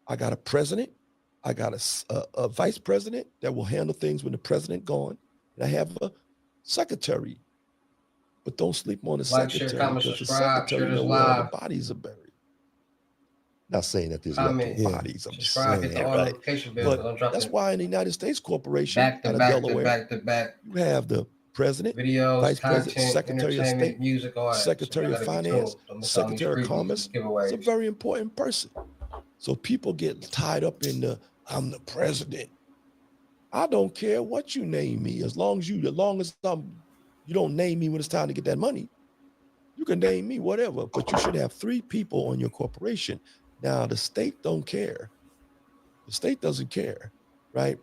I got a president, I got a vice president that will handle things when the president gone, and I have a secretary. But don't sleep on the secretary, share, comment, because the subscribe, secretary share this know where all the live. bodies are buried. Not saying that there's Comment, bodies. I'm just subscribe, saying hit the all notification bell. But that's why in the United States Corporation, back to out of back Delaware, to back to back. you have the president, Videos, vice content, president, secretary of state, music, all that. secretary of finance, secretary of commerce. It's a very important person. So people get tied up in I'm the president. I don't care what you name me, as long as you don't name me when it's time to get that money. You can name me whatever, but you should have 3 people on your corporation. Now the state don't care. The state doesn't care, right?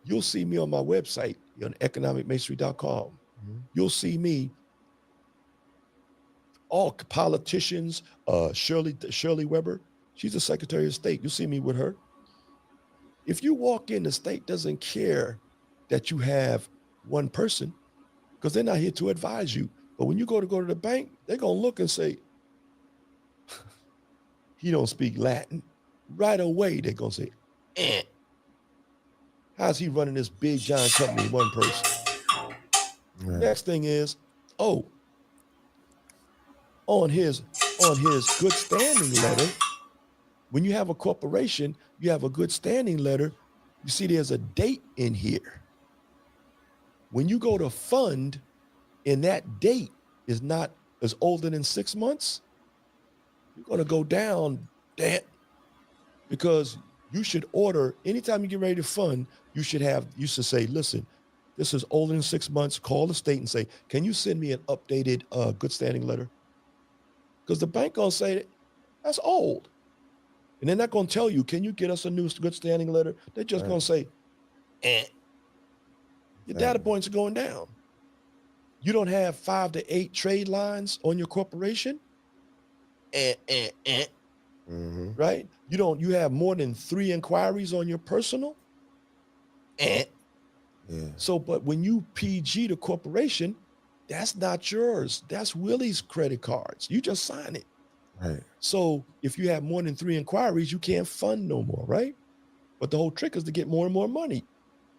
You'll see me on my website, on economicmasonry.com. Mm-hmm. You'll see me, all politicians, Shirley Weber, she's the Secretary of State. You'll see me with her. If you walk in, the state doesn't care that you have 1 person, because they're not here to advise you. But when you go to the bank, they're going to look and say, he don't speak Latin. Right away, they're going to say, how's he running this big giant company with 1 person? Right. Next thing is, on his good standing letter, when you have a corporation, you have a good standing letter, you see there's a date in here. When you go to fund, and that date is not as older than 6 months, you're going to go down that, because you should order, anytime you get ready to fund, you should say, listen, this is older than 6 months. Call the state and say, can you send me an updated good standing letter? Because the bank going to say, that's old. And they're not going to tell you, can you get us a new good standing letter? They're just going to say, your data points are going down. You don't have 5 to 8 trade lines on your corporation. Mm-hmm. Right? You have more than 3 inquiries on your personal. Yeah. So, but when you PG the corporation, that's not yours. That's Willie's credit cards. You just sign it. Right. So if you have more than 3 inquiries, you can't fund no more, right? But the whole trick is to get more and more money.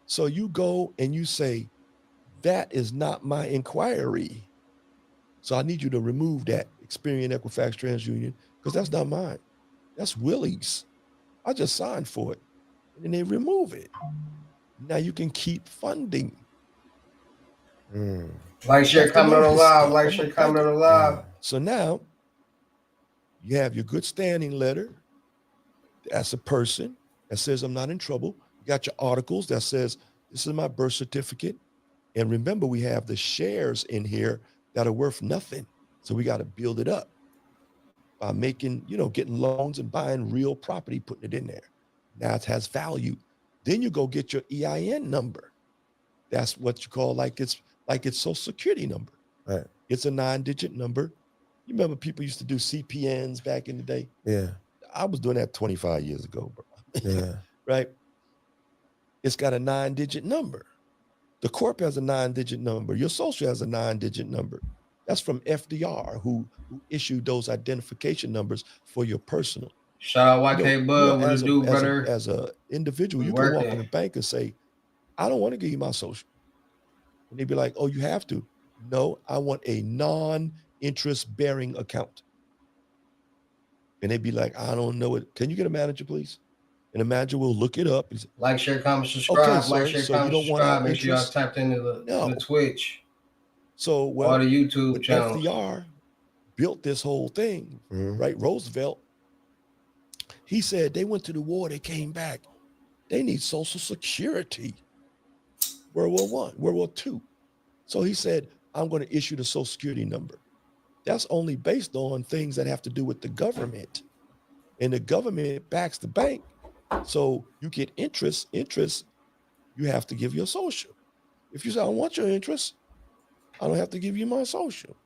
So you go and you say, that is not my inquiry. So I need you to remove that Experian, Equifax, TransUnion, because that's not mine. That's Willie's. I just signed for it. And then they remove it. Now you can keep funding. Like, share, Have to know comment on this live. stuff. Like, I'm a share, comment banker. on live. So now you have your good standing letter. That's a person that says I'm not in trouble. You got your articles that says this is my birth certificate. And remember, we have the shares in here that are worth nothing. So we got to build it up by making, getting loans and buying real property, putting it in there. Now it has value. Then you go get your EIN number. That's what you call like it's Social Security number. Right. It's a 9-digit number. You remember people used to do CPNs back in the day? Yeah. I was doing that 25 years ago, bro. Yeah. Right? It's got a 9-digit number. The corp has a 9-digit number. Your social has a 9-digit number. That's from FDR, who issued those identification numbers for your personal. Shout out YK Bud. What it do, brother? As a individual, We you can walk working. in a bank and say, I don't want to give you my social. And they'd be like, oh, you have to. No, I want a non-interest bearing account. And they'd be like, I don't know it. Can you get a manager, please? And a manager will look it up. And say, Like, share, comment, subscribe. okay, Like, sir, share, so comment, you don't want subscribe. our Make sure y'all interest? tapped into the Twitch. So, well, all the YouTube when channels. FDR built this whole thing, right? Roosevelt, he said they went to the war, they came back. They need Social Security. World War I, World War II. So he said, I'm going to issue the Social Security number. That's only based on things that have to do with the government. And the government backs the bank. So you get interest, you have to give your social. If you say, I don't want your interest, I don't have to give you my social.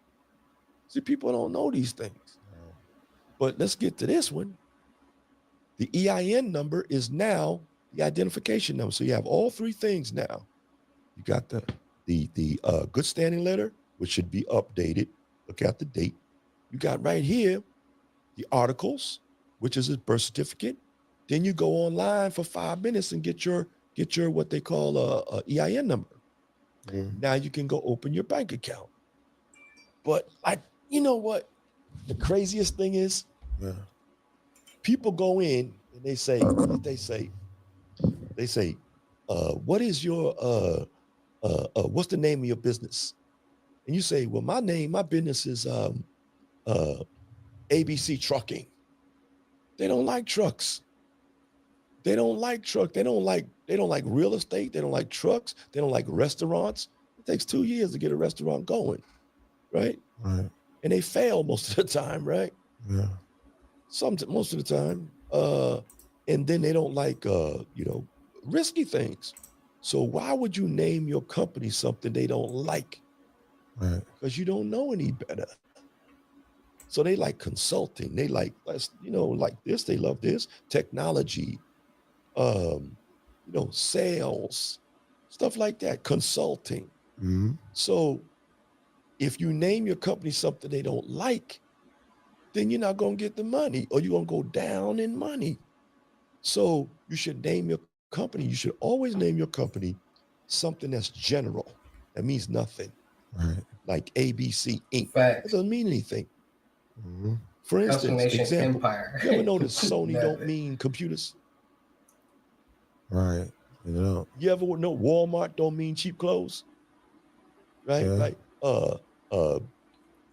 See, people don't know these things. But let's get to this one. The EIN number is now the identification number. So you have all three things now. You got the good standing letter, which should be updated. Look at the date. You got right here the articles, which is a birth certificate. Then you go online for 5 minutes and get your what they call a EIN number. Now you can go open your bank account. But you know what? The craziest thing is, people go in and they say, what is your what's the name of your business? And you say, well, my business is ABC Trucking. They don't like trucks. They don't like truck. They don't like real estate. They don't like trucks. They don't like restaurants. It takes 2 years to get a restaurant going, right? Right. And they fail most of the time, right? Yeah. Most of the time. And then they don't like risky things. So why would you name your company something they don't like? Right. Because you don't know any better. So they like consulting. They like like this. They love this technology, sales, stuff like that. Consulting. So if you name your company something they don't like, then you're not going to get the money, or you're going to go down in money. So you should name your company. You should always name your company something that's general. That means nothing. Right. Like ABC Inc. Facts. That doesn't mean anything. For instance, example, Empire. you ever notice Sony don't mean computers? Right. You ever know Walmart don't mean cheap clothes? Right? Yeah. Like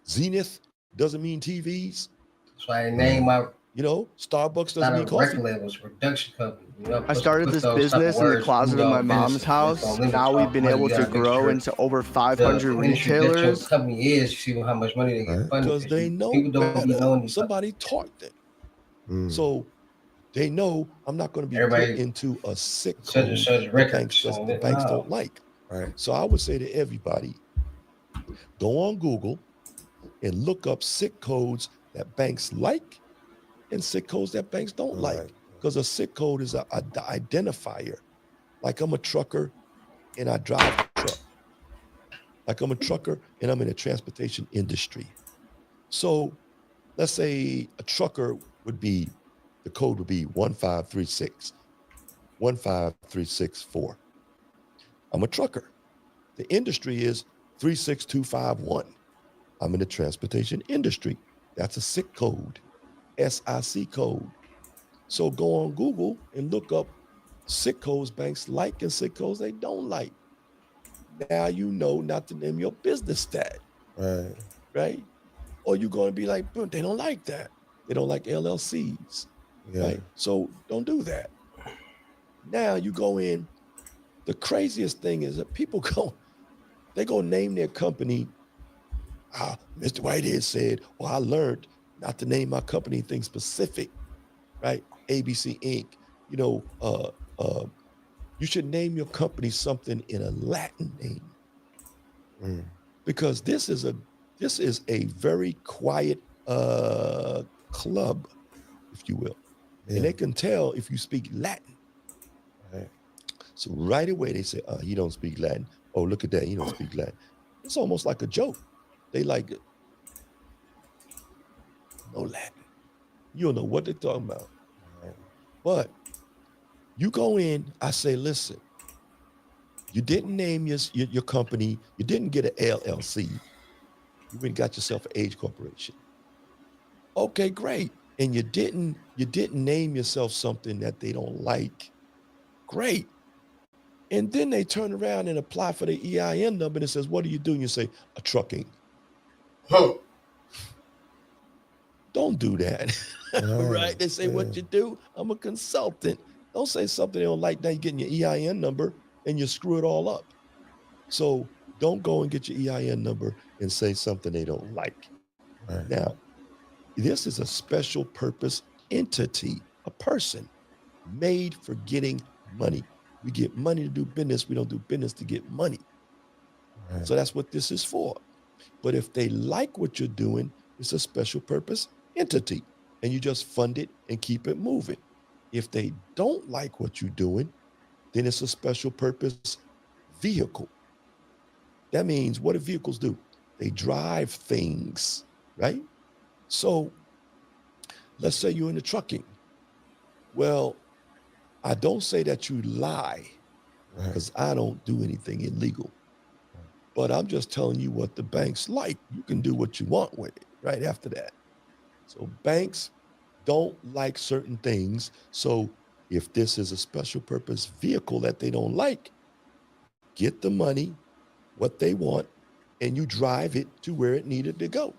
Zenith doesn't mean TVs. That's why I name my Starbucks doesn't mean coffee. record labels, production company. I started this business in the closet of my mom's house. Now we've been able to grow into over 500 retailers. Your company is, you see how much money they get funded. Because they know people don't be knowing somebody taught them. So they know I'm not going to be put into a sick code the banks don't like. Right. So I would say to everybody, go on Google and look up SIC codes that banks like and SIC codes that banks don't like. Because a SIC code is an identifier. Like I'm a trucker and I drive a truck. Like I'm a trucker and I'm in the transportation industry. So let's say a trucker the code would be 1536, 15364. I'm a trucker. The industry is 36251. I'm in the transportation industry. That's a SIC code, SIC code. So go on Google and look up SIC codes banks like and SIC codes they don't like. Now you know not to name your business that, Right. right? Or you're going to be like, but they don't like that. They don't like LLCs, Yeah. right? So don't do that. Now you go in. The craziest thing is that people they go name their company. Mr. Whitehead said, I learned not to name my company things specific, right? ABC Inc. You know, you should name your company something in a Latin name because this is a very quiet club, if you will, and they can tell if you speak Latin. Right. So right away they say, he don't speak Latin. Oh, look at that, he don't speak Latin. It's almost like a joke. They like it. No Latin. You don't know what they're talking about. Right. But you go in, I say, listen, you didn't name your company, you didn't get an LLC, you went and got yourself an age corporation. Okay, great. And you didn't name yourself something that they don't like. Great. And then they turn around and apply for the EIN number and it says, what are you doing? You say, a trucking. Don't do that. Right? They say, what you do? I'm a consultant. Don't say something they don't like. Now you're getting your EIN number and you screw it all up. So don't go and get your EIN number and say something they don't like. Right. Now, this is a special purpose entity, a person made for getting money. We get money to do business. We don't do business to get money. Right. So that's what this is for. But if they like what you're doing, it's a special purpose entity and you just fund it and keep it moving. If they don't like what you're doing, then it's a special purpose vehicle. That means what do vehicles do? They drive things, right? So let's say you're in the trucking. Well, I don't say that you lie because I don't do anything illegal. But I'm just telling you what the banks like. You can do what you want with it right after that. So banks don't like certain things. So if this is a special purpose vehicle that they don't like, get the money, what they want, and you drive it to where it needed to go.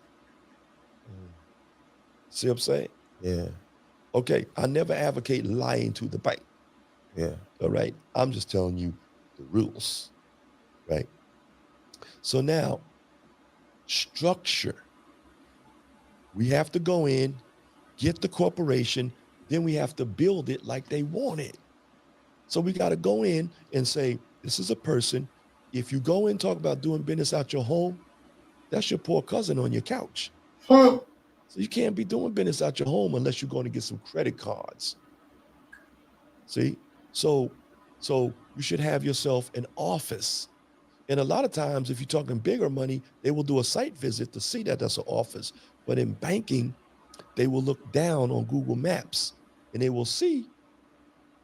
See what I'm saying? Yeah. Okay, I never advocate lying to the bank. Yeah. All right. I'm just telling you the rules. Right. So now, structure. We have to go in, get the corporation, then we have to build it like they want it. So we got to go in and say, this is a person. If you go in and talk about doing business out your home, that's your poor cousin on your couch. So you can't be doing business out your home unless you're going to get some credit cards. See? So you should have yourself an office. And a lot of times, if you're talking bigger money, they will do a site visit to see that that's an office. But in banking, they will look down on Google Maps and they will see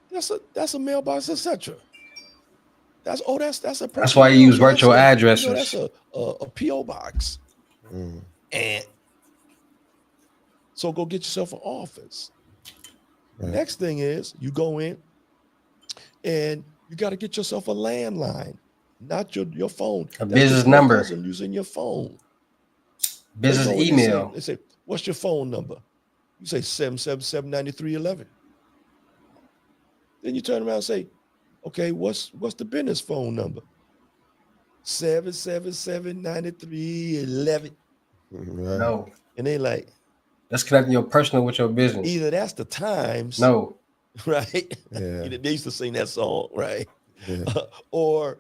that's a mailbox, etc. That's a person. That's why you use virtual addresses. You know, that's a PO box. And so go get yourself an office. Right. Next thing is you go in and you got to get yourself a landline, not your phone. A business number. Using your phone. Business email. They say, what's your phone number? You say 777-9311. Then you turn around and say, okay, what's the business phone number? 777-9311. No. And they like, that's connecting your personal with your business. Either that's the Times. No. Right? Yeah. They used to sing that song, right? Yeah. Or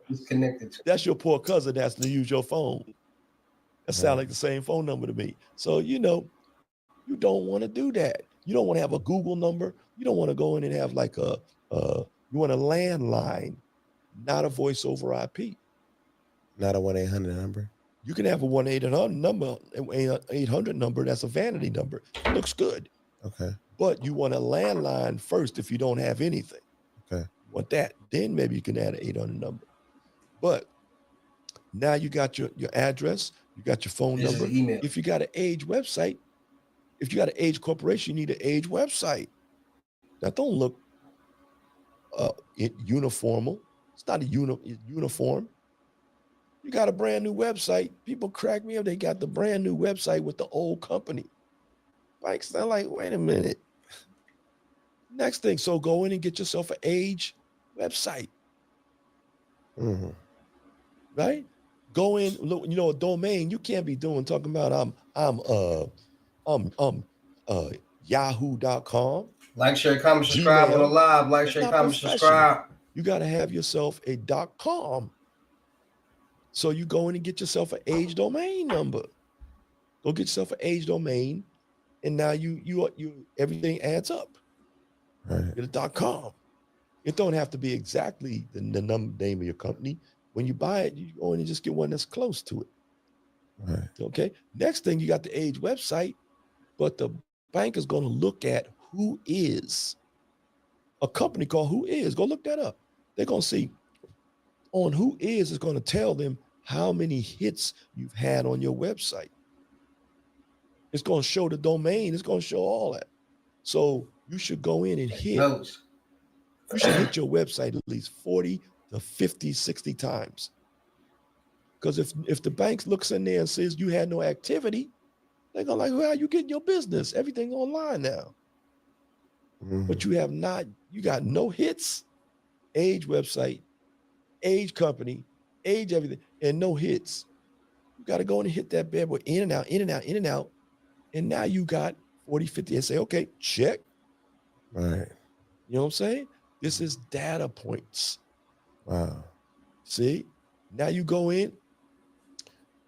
it's connected. That's your poor cousin that has to use your phone. That sounds like the same phone number to me. So, you don't want to do that. You don't want to have a Google number. You don't want to go in and have like you want a landline, not a voice over IP. Not a 1-800 number. You can have a 1-800 number, 800 number. That's a vanity number. It looks good. Okay. But you want a landline first if you don't have anything. Okay. You want that. Then maybe you can add an 800 number. But Now you got your address, you got your phone This is number. email. If you got an age website, if you got an age corporation, you need an age website. That don't look uniformal. It's not uniform. You got a brand new website. People crack me up. They got the brand new website with the old company. Like, they're like, wait a minute. Next thing, so go in and get yourself an age website. Mm-hmm. Right? Go in, look, you know, a domain, you can't be talking about yahoo.com. Like, share, comment, subscribe on the Gmail. live. Like, It's share, not comment, professional. subscribe. You got to have yourself a .com. So you go in and get yourself an age domain number. Go get yourself an age domain, and now you everything adds up. Right. Get a .com. It don't have to be exactly the name of your company. When you buy it, you go in and just get one that's close to it. Right. Okay. Next thing, you got the age website, but the bank is going to look at who is a company called Who Is. Go look that up. They're going to see on Who Is going to tell them how many hits you've had on your website. It's going to show the domain. It's going to show all that. So you should go in and hit. You should hit your website at least 40 to 50, 60 times. Because if the bank looks in there and says you had no activity, they're going to like, well, you getting your business. Everything online now. Mm-hmm. But you got no hits, age website, age company, age everything, and no hits. You got to go in and hit that bad boy in and out, in and out, in and out. And now you got 40, 50 and say, okay, check. Right. You know what I'm saying? This is data points. Wow. See? Now you go in,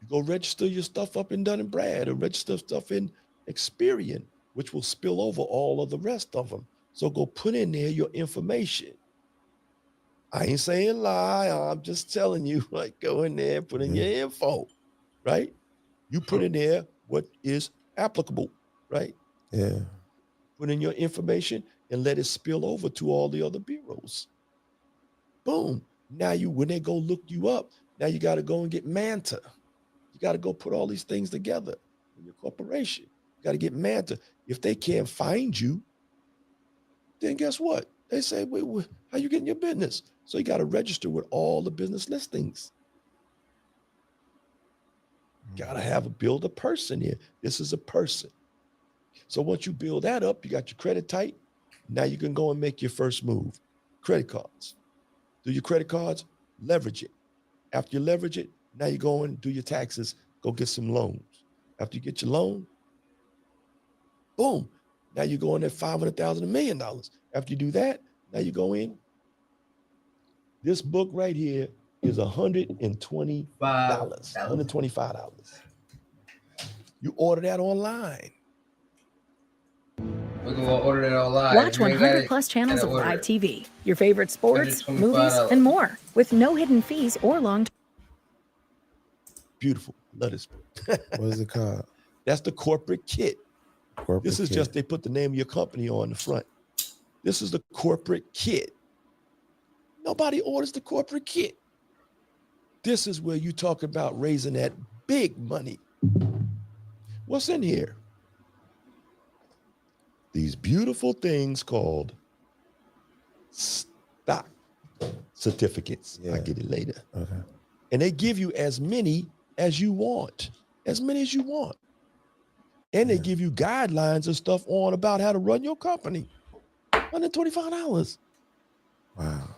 you go register your stuff up in Dun & Brad or register stuff in Experian, which will spill over all of the rest of them. So go put in there your information. I ain't saying lie. I'm just telling you, like, go in there, put in your info, right? You put in there what is applicable, right? Yeah. Put in your information and let it spill over to all the other bureaus. Boom. Now when they go look you up, now you got to go and get Manta. You got to go put all these things together in your corporation. You got to get Manta. If they can't find you, then guess what? They say, wait, how you getting your business? So you got to register with all the business listings. Got to build a person here. This is a person. So once you build that up, you got your credit tight. Now you can go and make your first move. Credit cards. Do your credit cards, leverage it. After you leverage it, now you go and do your taxes, go get some loans. After you get your loan, boom. Now you go in at $500,000, $1 million. After you do that, now you go in. This book right here is $120. $125. You order that online. We're going to order that online. Watch 100 plus channels of live TV, your favorite sports, movies, $125. and more with no hidden fees or long. Beautiful. Love this book. What is it called? That's the corporate kit. This is kit. just, they put the name of your company on the front. This is the corporate kit. Nobody orders the corporate kit. This is where you talk about raising that big money. What's in here? These beautiful things called stock certificates. Yeah. I'll get it later. Okay. And they give you as many as you want. As many as you want. And they give you guidelines and stuff on about how to run your company. $125. Wow.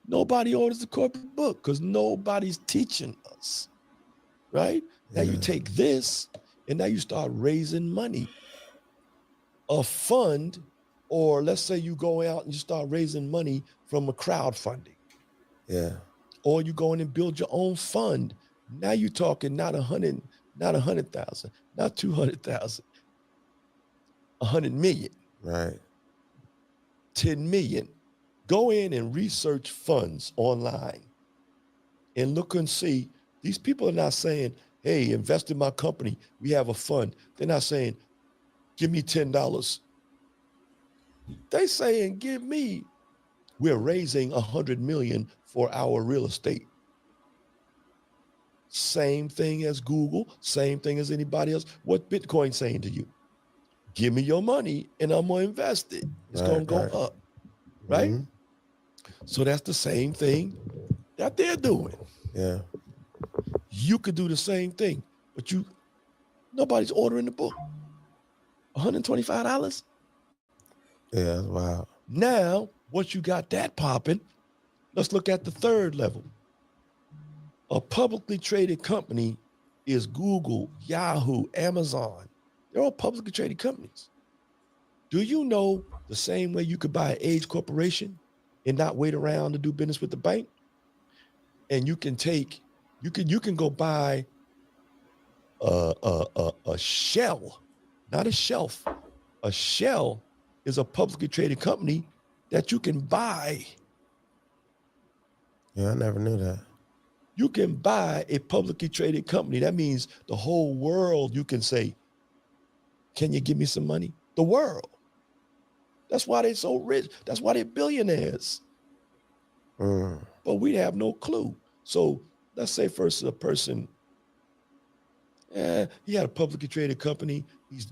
Nobody orders the corporate book because nobody's teaching us, right? Now you take this and now you start raising money. A fund, or let's say you go out and you start raising money from a crowdfunding. Yeah. Or you go in and build your own fund. Now you're talking not 100,000, not 200,000, 100 million. Right. 10 million. Go in and research funds online and look and see. These people are not saying, hey, invest in my company. We have a fund. They're not saying, give me $10. They saying, we're raising 100 million for our real estate. Same thing as Google, same thing as anybody else. What Bitcoin saying to you? Give me your money and I'm going to invest it. It's going to go up, right? Mm-hmm. So that's the same thing that they're doing. Yeah. You could do the same thing, but nobody's ordering the book. $125? Yeah, that's wild. Now, once you got that popping, let's look at the third level. A publicly traded company is Google, Yahoo, Amazon. They're all publicly traded companies. Do you know the same way you could buy an Age Corporation and not wait around to do business with the bank? And you can go buy a shell, not a shelf. A shell is a publicly traded company that you can buy. Yeah, I never knew that. You can buy a publicly traded company. That means the whole world, you can say, can you give me some money? The world. That's why they're so rich. That's why they're billionaires. But we have no clue. So let's say first a person, he had a publicly traded company. He's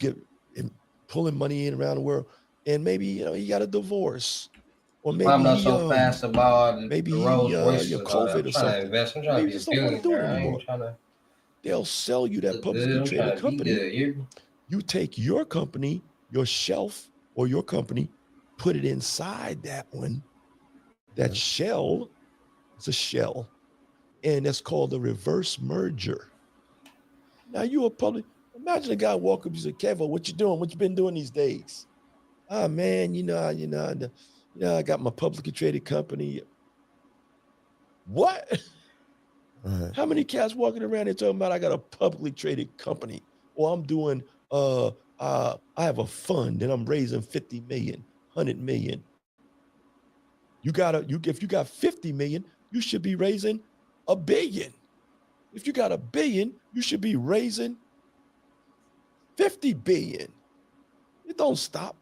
pulling money in around the world. And maybe, he got a divorce. Or maybe I'm not so fast about maybe the Rolls Royces your and all that. COVID I'm or trying something. to invest. I'm trying Maybe to you be a just don't want to do it billionaire. I anymore. ain't trying to. They'll sell you that publicly I'm traded trying to be company. good. You take your company, your shelf or your company, put it inside that one. That shell is a shell. And that's called a reverse merger. Now imagine a guy walk up, you say, Kevo, what you doing? What you been doing these days? Ah, man, I got my publicly traded company. What? Right. How many cats walking around here talking about I got a publicly traded company? Or I'm doing, I have a fund and I'm raising 50 million, 100 million. If you got 50 million, you should be raising $1 billion. If you got $1 billion, you should be raising 50 billion. It don't stop.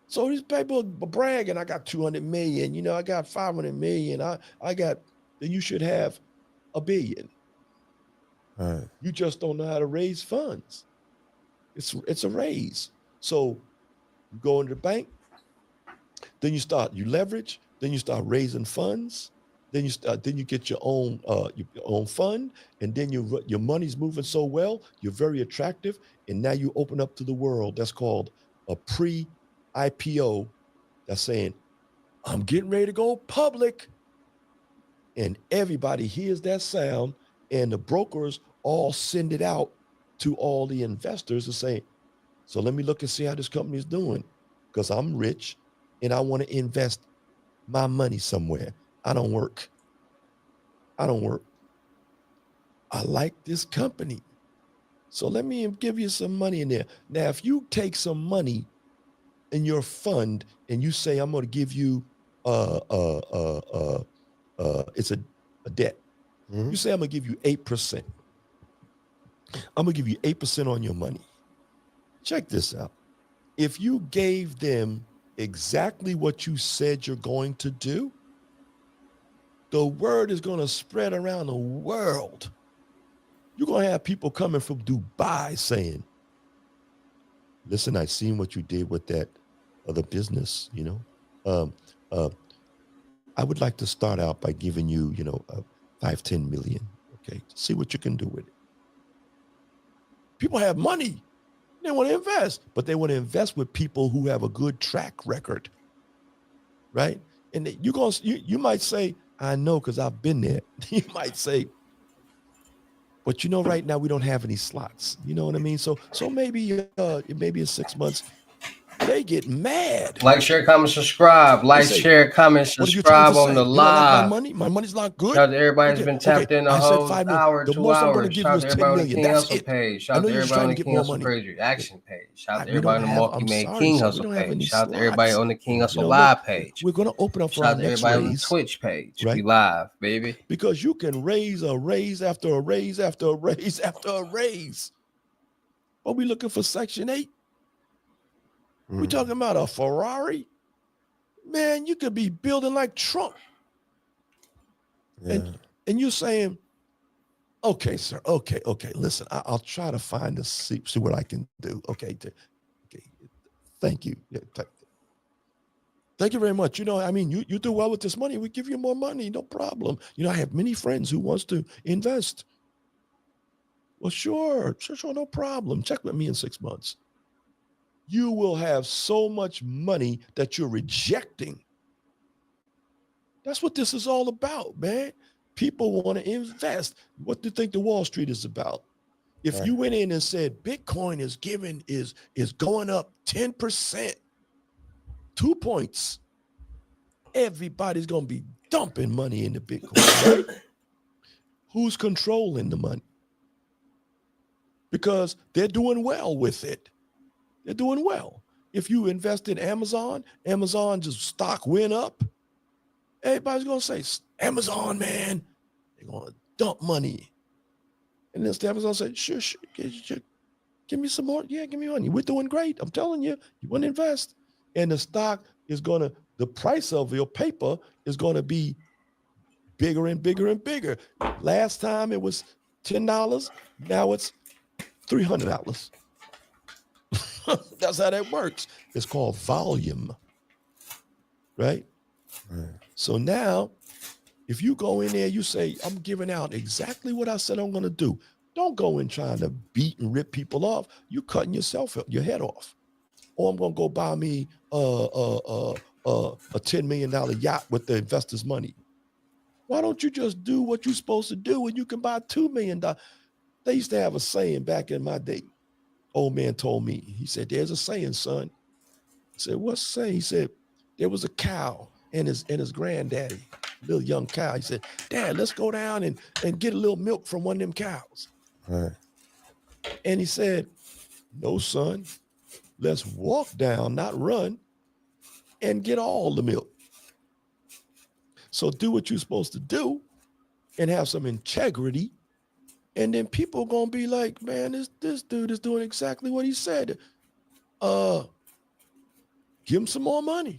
So these people bragging, I got 200 million, I got 500 million. Then you should have $1 billion. Right. You just don't know how to raise funds. It's a raise. So you go into the bank, then you leverage, then you start raising funds, then you get your own fund, and then your money's moving so well, you're very attractive, and now you open up to the world. That's called a pre-IPO. That's saying, I'm getting ready to go public. And everybody hears that sound, and the brokers all send it out to all the investors to say, so let me look and see how this company is doing, because I'm rich and I want to invest my money somewhere. I don't work. I like this company. So let me give you some money in there. Now, if you take some money in your fund and you say, I'm going to give you it's a debt. Mm-hmm. You say, I'm going to give you 8%. I'm going to give you 8% on your money. Check this out. If you gave them exactly what you said you're going to do, the word is going to spread around the world. You're going to have people coming from Dubai saying, listen, I seen what you did with that other business, I would like to start out by giving you, 5-10 million, okay? See what you can do with it. People have money. They want to invest, but they want to invest with people who have a good track record, right? And you might say, I know because I've been there. You might say, but right now we don't have any slots. You know what I mean? So maybe in 6 months, they get mad. Like, share, comment, subscribe. Like, share, comment, subscribe on the You don't like my live. money? My money's not good. Shout out to everybody that's been tapped in the I said whole 5 million. hour, The 2 most I'm going to hours. give Shout you out is to 10 everybody on the million. King That's Hustle it. page. I Shout out know to you're just everybody trying on to the get King more Hustle money. page reaction page. Shout out to We don't everybody on the have. Monkey I'm Made sorry, King sir. We Hustle don't have page. any Shout out to everybody slots. on the King Hustle Look, live page. we're going to open up for Shout our out to next everybody on the raise, Twitch page. right? We live, baby. Because you can raise a raise after a raise after a raise after a raise. But we looking for Section 8. We talking about a Ferrari? Man, you could be building like Trump. Yeah. And you're saying, Okay, sir. Okay. Listen, I'll try to find a see what I can do. Okay. Okay. Thank you. Yeah, thank you very much. You do well with this money. We give you more money. No problem. I have many friends who wants to invest. Well, sure. No problem. Check with me in 6 months. You will have so much money that you're rejecting. That's what this is all about, man. People want to invest. What do you think the Wall Street is about? If you went in and said Bitcoin is going up 10%, 2 points, everybody's going to be dumping money into Bitcoin, right? Who's controlling the money? Because they're doing well with it. They're doing well. If you invest in Amazon just stock went up, everybody's going to say, Amazon, man, they're going to dump money. And then Amazon say, sure, give me some more. Yeah, give me money. We're doing great. I'm telling you, you want to invest. And the stock is the price of your paper is going to be bigger and bigger and bigger. Last time it was $10. Now it's $300. That's how that works. It's called volume, right? So now, if you go in there, you say, I'm giving out exactly what I said I'm going to do. Don't go in trying to beat and rip people off. You're cutting your head off. Or I'm going to go buy me a $10 million yacht with the investor's money. Why don't you just do what you're supposed to do and you can buy $2 million? They used to have a saying back in my day. Old man told me, he said, there's a saying, son. I said, what's the saying? He said, there was a cow and his granddaddy, little young cow. He said, Dad, let's go down and get a little milk from one of them cows. Right. And he said, no, son, let's walk down, not run, and get all the milk. So do what you're supposed to do and have some integrity. And then people are going to be like, man, this dude is doing exactly what he said. Give him some more money.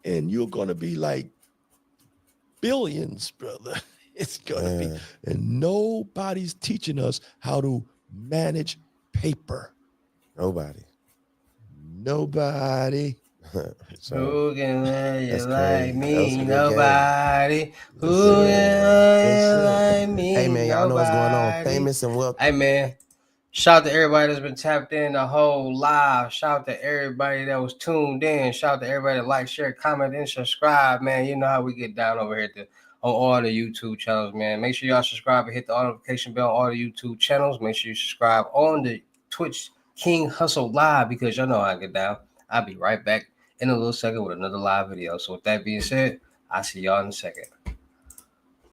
And you're going to be like billions, brother. It's going to be. And nobody's teaching us how to manage paper. Nobody. Who can love you like crazy. me? Nobody. Who can love you like me? Hey, man, y'all know what's going on. Nobody. Famous and wealthy. Hey, man. Shout out to everybody that's been tapped in the whole live. Shout out to everybody that was tuned in. Shout out to everybody that like, share, comment, and subscribe, man. You know how we get down over here on all the YouTube channels, man. Make sure y'all subscribe and hit the notification bell on all the YouTube channels. Make sure you subscribe on the Twitch King Hustle Live because y'all know how I get down. I'll be right back in a little second with another live video. So with that being said, I'll see y'all in a second.